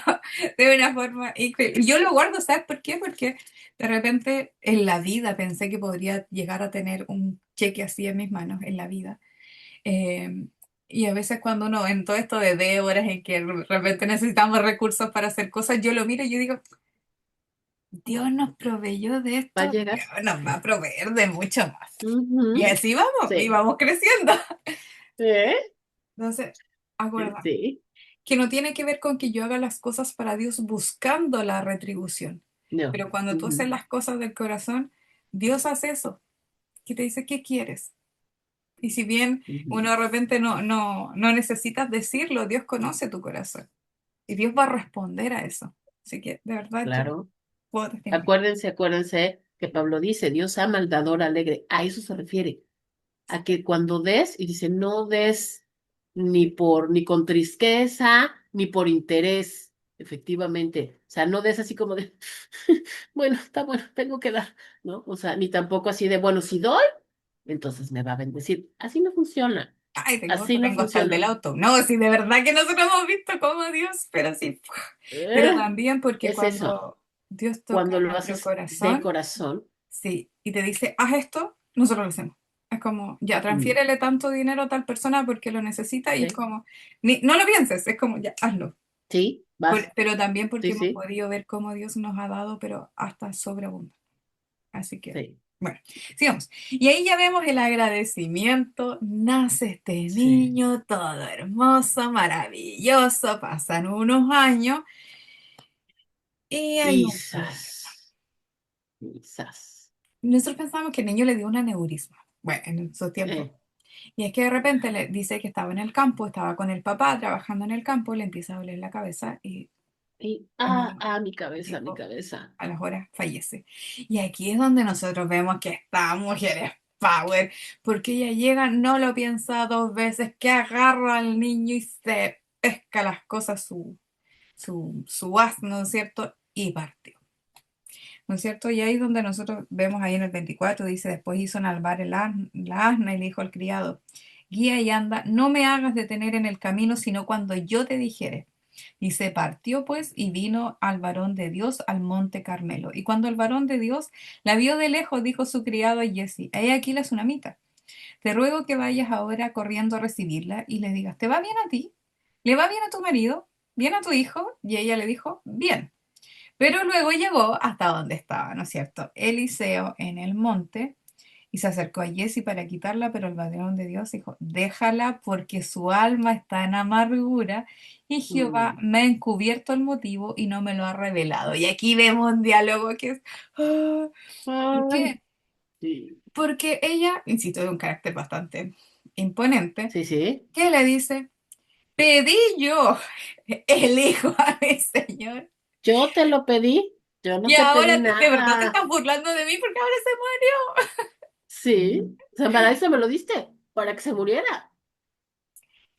de una forma increíble. Y yo lo guardo, ¿sabes por qué? Porque de repente en la vida pensé que podría llegar a tener un cheque así en mis manos, en la vida. Eh, y a veces cuando uno, en todo esto de deudas, en que de repente necesitamos recursos para hacer cosas, yo lo miro y yo digo, Dios nos proveyó de va a esto, llegar. Dios nos va a proveer de mucho más. Y Ujú, así vamos, y sí, vamos creciendo. ¿eh? Entonces, acuerda, Sí, que no tiene que ver con que yo haga las cosas para Dios buscando la retribución. no, Pero cuando tú haces ujú, las cosas del corazón, Dios hace eso, que te dice, ¿qué quieres? Y si bien ujú, uno de repente no necesitas decirlo, Dios conoce tu corazón. Y Dios va a responder a eso. Así que, de verdad, yo claro. puedo testimoniar. Acuérdense que Pablo dice, Dios ama al dador alegre. A eso se refiere. A que cuando des, y dice, no des ni con tristeza, ni por interés, efectivamente. O sea, no des así como de, bueno, está bueno, tengo que dar, ¿no? O sea, ni tampoco así de, bueno, si doy, entonces me va a bendecir. Así no funciona. Ay, Así no tengo hasta el del funciona. auto. No, sí, de verdad que nosotros hemos visto cómo Dios, pero sí. Pero Eh, también porque es eso. cuando Dios toca Cuando lo nuestro haces de corazón, corazón, sí, y te dice, haz esto, nosotros lo hacemos. Es como, ya, mm, transfiérele tanto dinero a tal persona porque lo necesita y es ¿sí? como, no lo pienses, es como, ya, hazlo. Sí, vas, Pero también porque sí, hemos sí, podido ver cómo Dios nos ha dado, pero hasta sobreabundante. Así que, sí, bueno, sigamos. Y ahí ya vemos el agradecimiento. Nace este sí. niño, todo hermoso, maravilloso. Pasan unos años y hay un problema. Quizás, quizás. Nosotros pensamos que el niño le dio un aneurisma. Bueno, en su tiempo. Eh, Y es que de repente le dice que estaba en el campo, estaba con el papá trabajando en el campo, le empieza a doler la cabeza y mi cabeza, mi tiempo, cabeza. a las horas fallece. Y aquí es donde nosotros vemos que esta mujer es power, porque ella llega, no lo piensa dos veces, que agarra al niño y se pesca las cosas, su asno, ¿no es cierto? Y partió, ¿no es cierto? Y ahí es donde nosotros vemos ahí en el 24 dice, después hizo enalbar la asna y le dijo al criado, guía y anda, no me hagas detener en el camino, sino cuando yo te dijere. Y se partió pues y vino al varón de Dios al monte Carmelo. Y cuando el varón de Dios la vio de lejos, dijo su criado a Jesse, he aquí la tsunamita. Te ruego que vayas ahora corriendo a recibirla y le digas, ¿te va bien a ti? ¿Le va bien a tu marido? ¿Bien a tu hijo? Y ella le dijo, bien. Pero luego llegó hasta donde estaba, ¿no es cierto? Eliseo en el monte y se acercó a Jesse para quitarla, pero el varón de Dios dijo, déjala porque su alma está en amargura y Jehová Mm. me ha encubierto el motivo y no me lo ha revelado. Y aquí vemos un diálogo que es... ¡ah! ¿Por Ay, qué? sí, Porque ella, insisto, de un carácter bastante imponente, sí, sí. que le dice, pedí yo el hijo a mi señor Yo te lo pedí, yo no y te pedí ahora de verdad te nada. estás burlando de mí porque ahora se muere. Sí, o sea, para eso me lo diste, para que se muriera.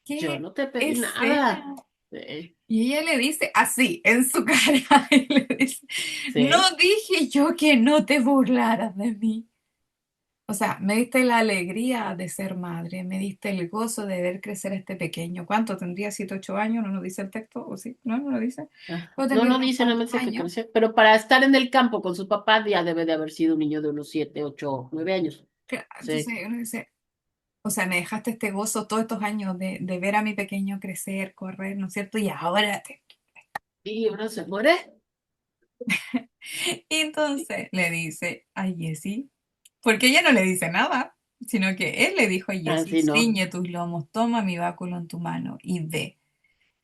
Yo ¿Qué no te pedí nada. escena? Sí, Y ella le dice así, en su cara, y le dice, no sí. dije yo que no te burlaras de mí. O sea, me diste la alegría de ser madre, me diste el gozo de ver crecer a este pequeño. ¿Cuánto tendría? ¿7, 8 años? ¿No nos dice el texto? ¿O sí? ¿No? ¿No lo dice? Ajá. ¿Puedo No, tener no unos dice, no me cuantos dice que años? creció, pero para estar en el campo con su papá ya debe de haber sido un niño de unos 7, 8, 9 años. Claro, Sí. entonces uno dice, o sea, me dejaste este gozo todos estos años de ver a mi pequeño crecer, correr, ¿no es cierto? Y ahora Y uno se muere. Y entonces le dice a Jessie, porque ella no le dice nada, sino que él le dijo a Jessie, Así no. ciñe tus lomos, toma mi báculo en tu mano y ve.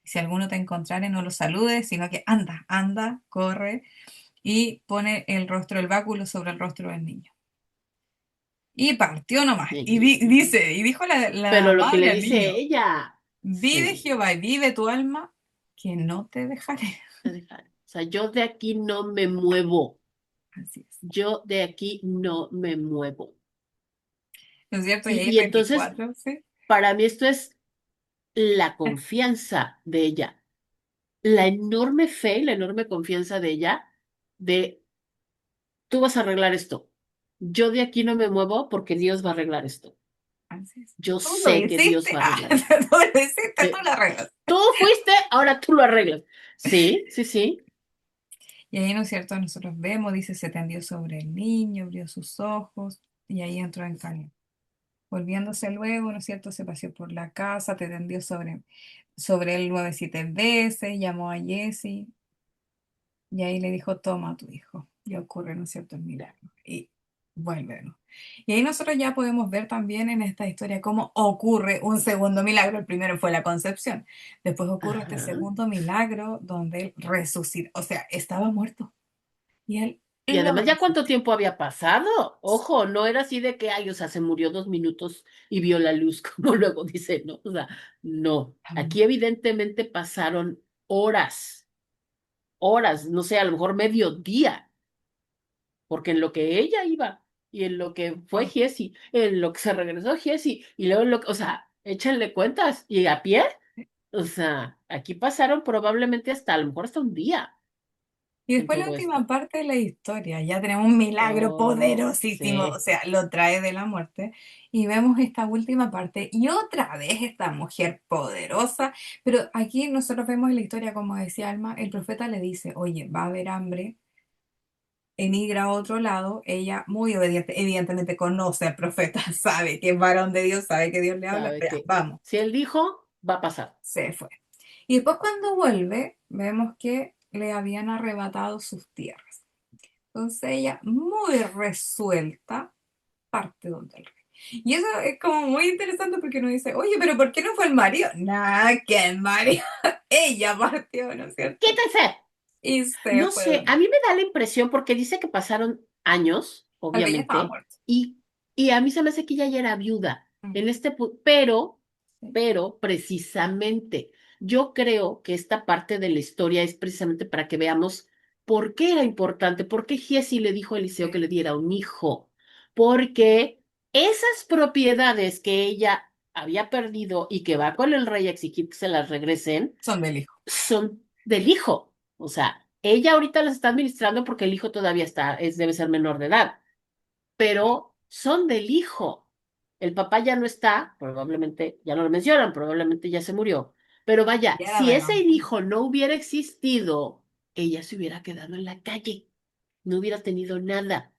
Si alguno te encontrare, no lo saludes, sino que anda, anda, corre y pone el rostro, el báculo sobre el rostro del niño. Y partió nomás. Y dice, y dijo la Pero lo que le madre al dice niño, ella, vive sí. Jehová y vive tu alma, que no te dejaré. O sea, yo de aquí no me muevo. Así es. Yo de aquí no me muevo. ¿No es cierto? Y ahí Y entonces, 24, ¿sí? para mí esto es la confianza de ella, la enorme fe y la enorme confianza de ella de, tú vas a arreglar esto. Yo de aquí no me muevo porque Dios va a arreglar esto. Así es. Yo Tú lo sé que Dios hiciste, va a arreglar esto. tú lo hiciste, tú Sí. lo arreglas. Tú fuiste, ahora tú lo arreglas. Sí, sí, sí. Y ahí, ¿no es cierto? Nosotros vemos, dice, se tendió sobre el niño, abrió sus ojos y ahí entró en calma. Volviéndose luego, ¿no es cierto? Se paseó por la casa, te tendió sobre él 9, 7 veces, llamó a Jesse y ahí le dijo, toma a tu hijo. Y ocurre, ¿no es cierto?, el milagro. Y vuelve, ¿no? Y ahí nosotros ya podemos ver también en esta historia cómo ocurre un segundo milagro. El primero fue la concepción. Después ocurre este Ajá. segundo milagro donde él resucita. O sea, estaba muerto y él Y lo además, ¿ya cuánto resucita. tiempo había pasado? Ojo, no era así de que, ay, o sea, se murió 2 minutos y vio la luz, como luego dice, ¿no? O sea, no. Aquí evidentemente pasaron horas, horas, no sé, a lo mejor medio día, porque en lo que ella iba y en lo que fue Giesi, en lo que se regresó Giesi, y luego en lo que, o sea, échenle cuentas, y a pie, o sea, aquí pasaron probablemente hasta, a lo mejor hasta un día Y en después la todo última esto. parte de la historia, ya tenemos un milagro Oh, poderosísimo, o sí. sea, lo trae de la muerte. Y vemos esta última parte y otra vez esta mujer poderosa, pero aquí nosotros vemos en la historia, como decía Alma, el profeta le dice, oye, va a haber hambre, emigra a otro lado, ella muy obediente, evidentemente conoce al profeta, sabe que es varón de Dios, sabe que Dios le habla, Sabe pero ya, que vamos, si él dijo, va a pasar. se fue. Y después cuando vuelve, vemos que le habían arrebatado sus tierras. Entonces ella, muy resuelta, parte donde el rey. Y eso es como muy interesante porque uno dice, oye, pero ¿por qué no fue el marido? Nada, que el marido. Ella partió, ¿no es cierto? ¡Quítese! Y se No fue sé, donde. a mí me da la impresión, porque dice que pasaron años, Aunque ella estaba obviamente, muerta. y a mí se me hace que ella ya era viuda Mm, en este sí, pero precisamente, yo creo que esta parte de la historia es precisamente para que veamos por qué era importante, por qué Giesi le dijo a Eliseo que sí, le diera un hijo, porque esas propiedades que ella había perdido y que va con el rey a exigir que se las regresen, son del hijo. son del hijo. O sea, ella ahorita las está administrando porque el hijo todavía debe ser menor de edad, pero son del hijo. El papá ya no está, probablemente, ya no lo mencionan, probablemente ya se murió. Pero vaya, Ya era si ese varón. hijo no hubiera existido, ella se hubiera quedado en la calle, no hubiera tenido nada.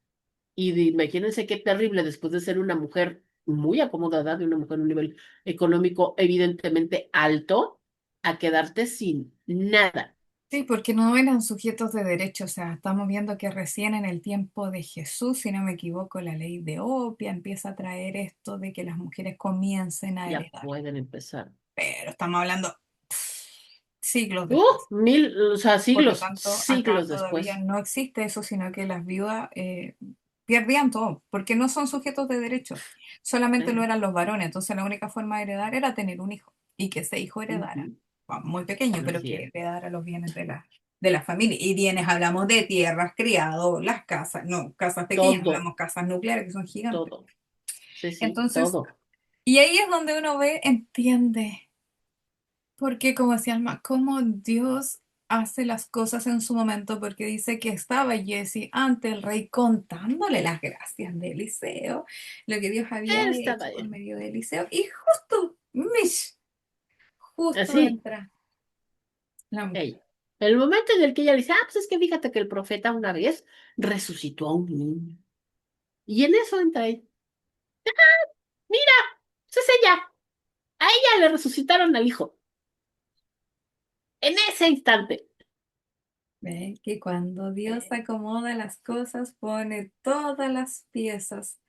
Y imagínense qué terrible después de ser una mujer muy acomodada, de una mujer en un nivel económico evidentemente alto, a quedarte sin nada. Sí, porque no eran sujetos de derecho, o sea, estamos viendo que recién en el tiempo de Jesús, si no me equivoco, la ley de Opia empieza a traer esto de que las mujeres comiencen a Ya heredar, pueden empezar. pero estamos hablando siglos después. O sea, Por lo siglos, tanto, acá siglos todavía después. no existe eso, sino que las viudas perdían todo, porque no son sujetos de derecho, solamente lo ¿Eh? eran los varones, entonces la única forma de heredar era tener un hijo y que ese hijo heredara, Ujú. bueno, muy pequeño, pero Así que es. heredara los bienes de la familia. Y bienes hablamos de tierras, criados, las casas, no casas pequeñas, Todo, hablamos casas nucleares que son gigantes. todo. Sí, sí, Entonces, todo. y ahí es donde uno ve, entiende. Porque como decía Alma, cómo Dios hace las cosas en su momento, porque dice que estaba Jesse ante el rey contándole las gracias de Eliseo, lo que Dios había Él estaba hecho por ahí. medio de Eliseo, y justo Así, entra la mujer. ella. El momento en el que ella dice, pues es que fíjate que el profeta una vez resucitó a un niño. Y en eso entra él. Mira, pues es ella. A ella le resucitaron al hijo. En ese instante. Ve que cuando Dios acomoda las cosas, pone todas las piezas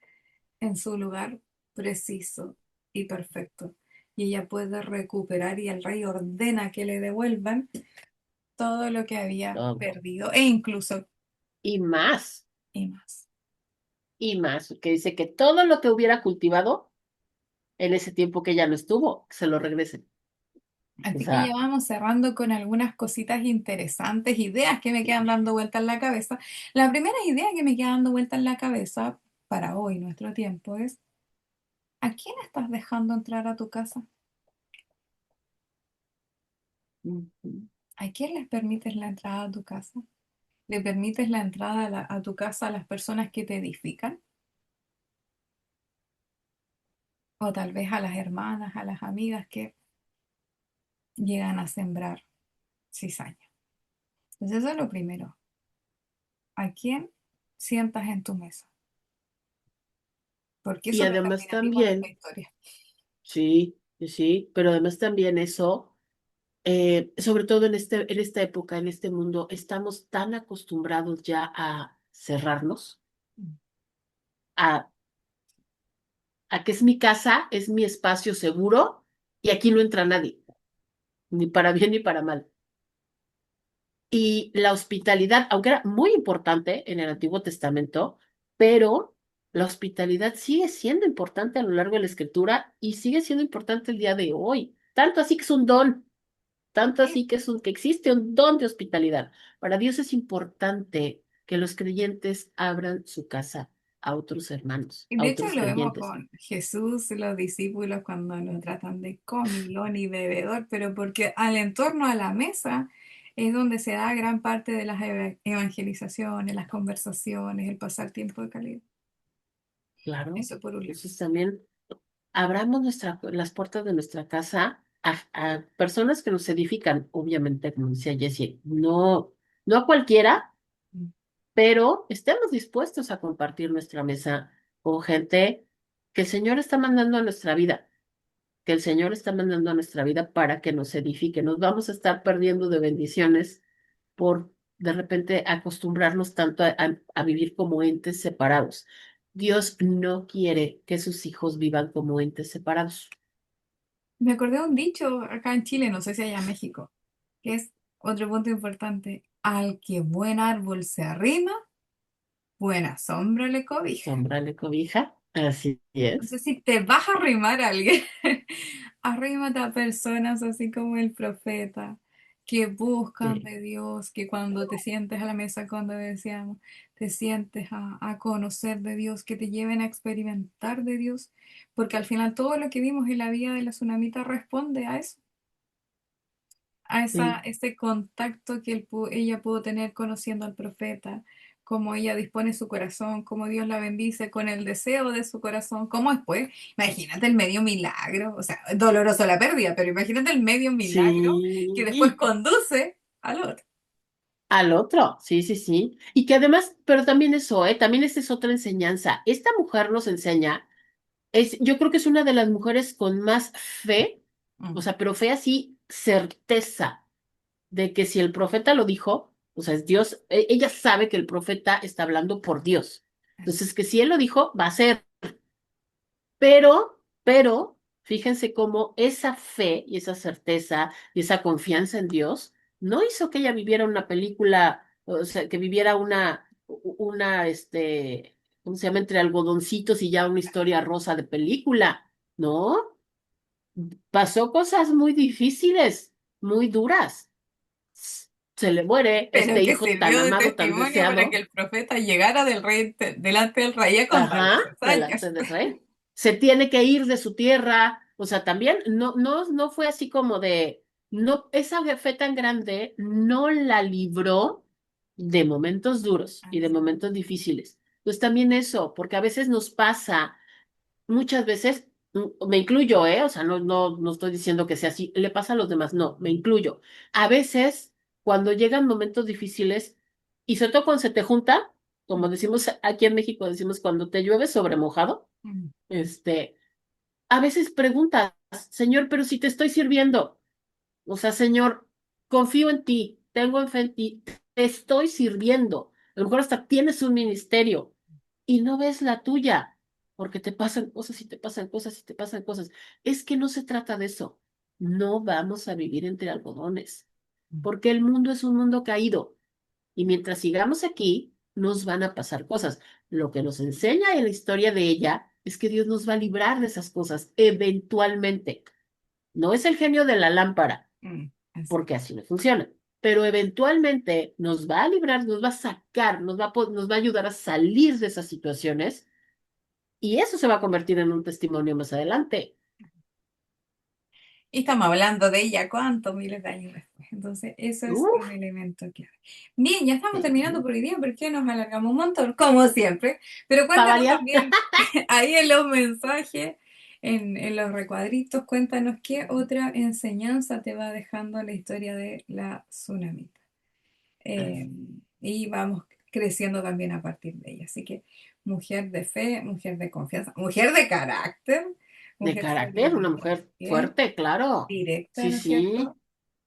en su lugar preciso y perfecto. Y ella puede recuperar y el rey ordena que le devuelvan todo lo que había Todo. perdido e incluso Y más, y más. y más. Que dice que todo lo que hubiera cultivado en ese tiempo que ella no estuvo, se lo regresen. O Así que ya sea, vamos cerrando con algunas cositas interesantes, ideas que me quedan dando vuelta en la cabeza. La primera idea que me queda dando vuelta en la cabeza para hoy, nuestro tiempo, es ¿a quién estás dejando entrar a tu casa? ujú, ¿A quién les permites la entrada a tu casa? ¿Le permites la entrada a tu casa a las personas que te edifican? O tal vez a las hermanas, a las amigas que llegan a sembrar cizaña. Entonces eso es lo primero. ¿A quién sientas en tu mesa? Porque y eso es además determinativo en esta también, historia. sí, sí, pero además también eso, sobre todo en esta época, en este mundo, estamos tan acostumbrados ya a cerrarnos, a, a que es mi casa, es mi espacio seguro y aquí no entra nadie, ni para bien ni para mal. Y la hospitalidad, aunque era muy importante en el Antiguo Testamento, pero la hospitalidad sigue siendo importante a lo largo de la Escritura y sigue siendo importante el día de hoy. Tanto así que es un don, tanto Sí. así que que existe un don de hospitalidad. Para Dios es importante que los creyentes abran su casa a otros hermanos, Y a de hecho otros lo vemos creyentes. con Jesús y los discípulos cuando lo tratan de comilón y bebedor, pero porque al entorno a la mesa es donde se da gran parte de las evangelizaciones, las conversaciones, el pasar tiempo de calidad. Claro. Eso por un lado. Entonces también abramos las puertas de nuestra casa a personas que nos edifican, obviamente, como decía Jessie, no, no a cualquiera, pero estemos dispuestos a compartir nuestra mesa con gente que el Señor está mandando a nuestra vida, que el Señor está mandando a nuestra vida para que nos edifique. Nos vamos a estar perdiendo de bendiciones por de repente acostumbrarnos tanto a vivir como entes separados. Dios no quiere que sus hijos vivan como entes separados. Me acordé de un dicho acá en Chile, no sé si allá en México, que es otro punto importante. Al que buen árbol se arrima, buena sombra le cobija. Sombra le cobija, así es. Entonces, si te vas a arrimar a alguien, arrímate a personas así como el profeta, que buscan Sí, de Dios, que cuando te sientes a la mesa, cuando decíamos, te sientes a conocer de Dios, que te lleven a experimentar de Dios, porque al final todo lo que vimos en la vida de la tsunamita responde a eso, sí, ese contacto que ella pudo tener conociendo al profeta, cómo ella dispone su corazón, cómo Dios la bendice con el deseo de su corazón, cómo después, imagínate el medio milagro, o sea, doloroso la pérdida, pero imagínate el medio milagro que después Sí, conduce al otro. al otro, sí, sí, sí. Y que además, pero también eso, también esta es otra enseñanza. Esta mujer nos enseña, yo creo que es una de las mujeres con más fe, o Mm, sea, pero fe así, certeza de que si el profeta lo dijo, o sea, es Dios, ella sabe que el profeta está hablando por Dios. así. Entonces, que si él lo dijo, va a ser. Pero, fíjense cómo esa fe y esa certeza y esa confianza en Dios no hizo que ella viviera una película, o sea, que viviera ¿cómo se llama? Entre algodoncitos y ya una historia rosa de película, ¿no? Pasó cosas muy difíciles, muy duras. Se le muere Pero este que hijo tan sirvió de amado, tan testimonio para que deseado. el profeta llegara del rey, delante del rey a contarle Ajá, sus delante hazañas. del rey. Se tiene que ir de su tierra. O sea, también no fue así como de, no, esa fe tan grande no la libró de momentos duros y de momentos difíciles. Entonces también eso, porque a veces nos pasa, muchas veces, me incluyo, ¿eh? O sea, no estoy diciendo que sea así, le pasa a los demás, no, me incluyo. A veces, cuando llegan momentos difíciles, y sobre todo cuando se te junta, como decimos aquí en México, decimos cuando te llueve sobre mojado, Mm, este, a veces preguntas, Señor, pero si te estoy sirviendo, o sea, Señor, confío en ti, tengo fe en ti, te estoy sirviendo. A lo mejor hasta tienes un ministerio y no ves la tuya, porque te pasan cosas y te pasan cosas y te pasan cosas. Es que no se trata de eso. No vamos a vivir entre algodones, porque el mundo es un mundo caído y mientras sigamos aquí, nos van a pasar cosas. Lo que nos enseña en la historia de ella es que Dios nos va a librar de esas cosas eventualmente. No es el genio de la lámpara así. porque así no funciona. Pero eventualmente nos va a librar, nos va a sacar, nos va a ayudar a salir de esas situaciones y eso se va a convertir en un testimonio más adelante. Y estamos hablando de ella cuántos miles de años después. Entonces, eso es un Uf, elemento clave. Bien, ya estamos terminando sí. por hoy día porque nos alargamos un montón, como siempre. Pero Para cuéntanos variar, también ahí en los mensajes, en los recuadritos, cuéntanos qué otra enseñanza te va dejando la historia de la tsunamita. Eh, y vamos creciendo también a partir de ella. Así que mujer de fe, mujer de confianza, mujer de carácter, de mujer carácter, una sobreviviente mujer también, fuerte, claro. directa, Sí, ¿no es sí. cierto?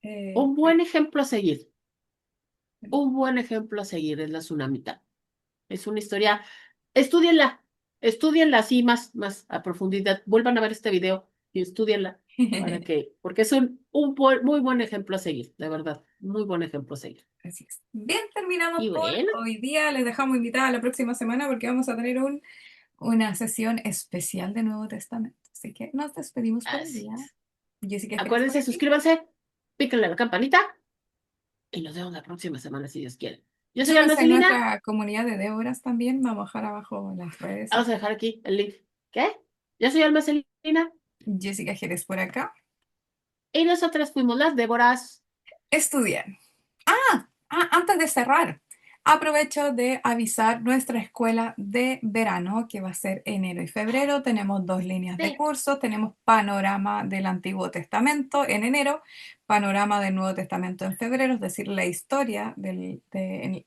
Eh, Un buen ejemplo a seguir. Un buen ejemplo a seguir es la tsunamita. Es una historia, estudienla, estudienla así más a profundidad. Vuelvan a ver este video y estudienla porque es muy buen ejemplo a seguir, de verdad, muy buen ejemplo a seguir. Así es. Bien, terminamos Y por bueno, hoy día. Les dejamos invitada la próxima semana porque vamos a tener una sesión especial de Nuevo Testamento. Así que nos despedimos por el así día. es. Jessica Jerez por Acuérdense, aquí. suscríbanse, píquenle a la campanita y nos vemos la próxima semana si Dios quiere. Yo soy Alma Súmense en Celina, nuestra comunidad de Déboras también. Vamos a dejar abajo las redes. vamos a dejar aquí el link. ¿Qué? Yo soy Alma Celina Jessica Jerez por acá. y nosotras fuimos las Déboras. Estudiar. Antes de cerrar, aprovecho de avisar nuestra escuela de verano, que va a ser enero y febrero. Tenemos dos líneas de Sí, cursos. Tenemos panorama del Antiguo Testamento en enero, panorama del Nuevo Testamento en febrero, es decir, la historia del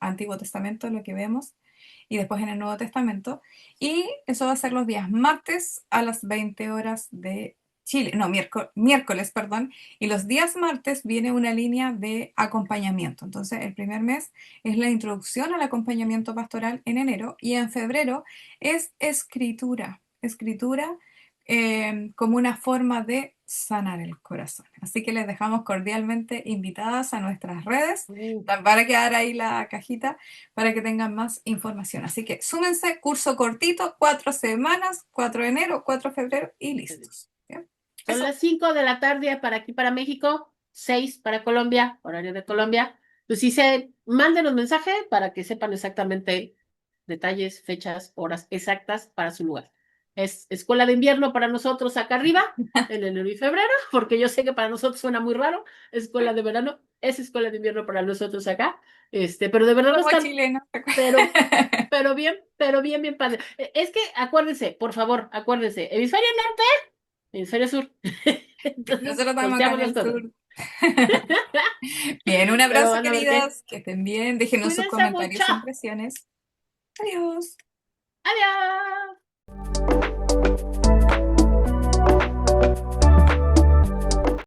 Antiguo Testamento, lo que vemos, y después en el Nuevo Testamento. Y eso va a ser los días martes a las 20 horas de Chile, no, miércoles, perdón, y los días martes viene una línea de acompañamiento. Entonces, el primer mes es la introducción al acompañamiento pastoral en enero y en febrero es escritura, escritura como una forma de sanar el corazón. Así que les dejamos cordialmente invitadas a nuestras redes. mm, Para quedar ahí la cajita para que tengan más información. Así que súmense, curso cortito, 4 semanas, 4 de enero, 4 de febrero y listos. ¿Bien? son Eso. las 5 de la tarde para aquí, para México, 6 para Colombia, horario de Colombia. Pues sí, mándenos mensaje para que sepan exactamente detalles, fechas, horas exactas para su lugar. Es escuela de invierno para nosotros acá arriba, en enero y febrero, porque yo sé que para nosotros suena muy raro, escuela de verano es escuela de invierno para nosotros acá, pero de verdad no Como están, chileno. pero, pero bien, bien padre. Es que acuérdense, por favor, acuérdense, hemisferio norte, hemisferio sur. Entonces, Nosotros estamos acá volteamos en las el cosas. sur. Bien, un Pero abrazo, van a ver que, queridas. Que estén bien. Déjenos sus cuídense comentarios mucho. e impresiones. Adiós. Adiós.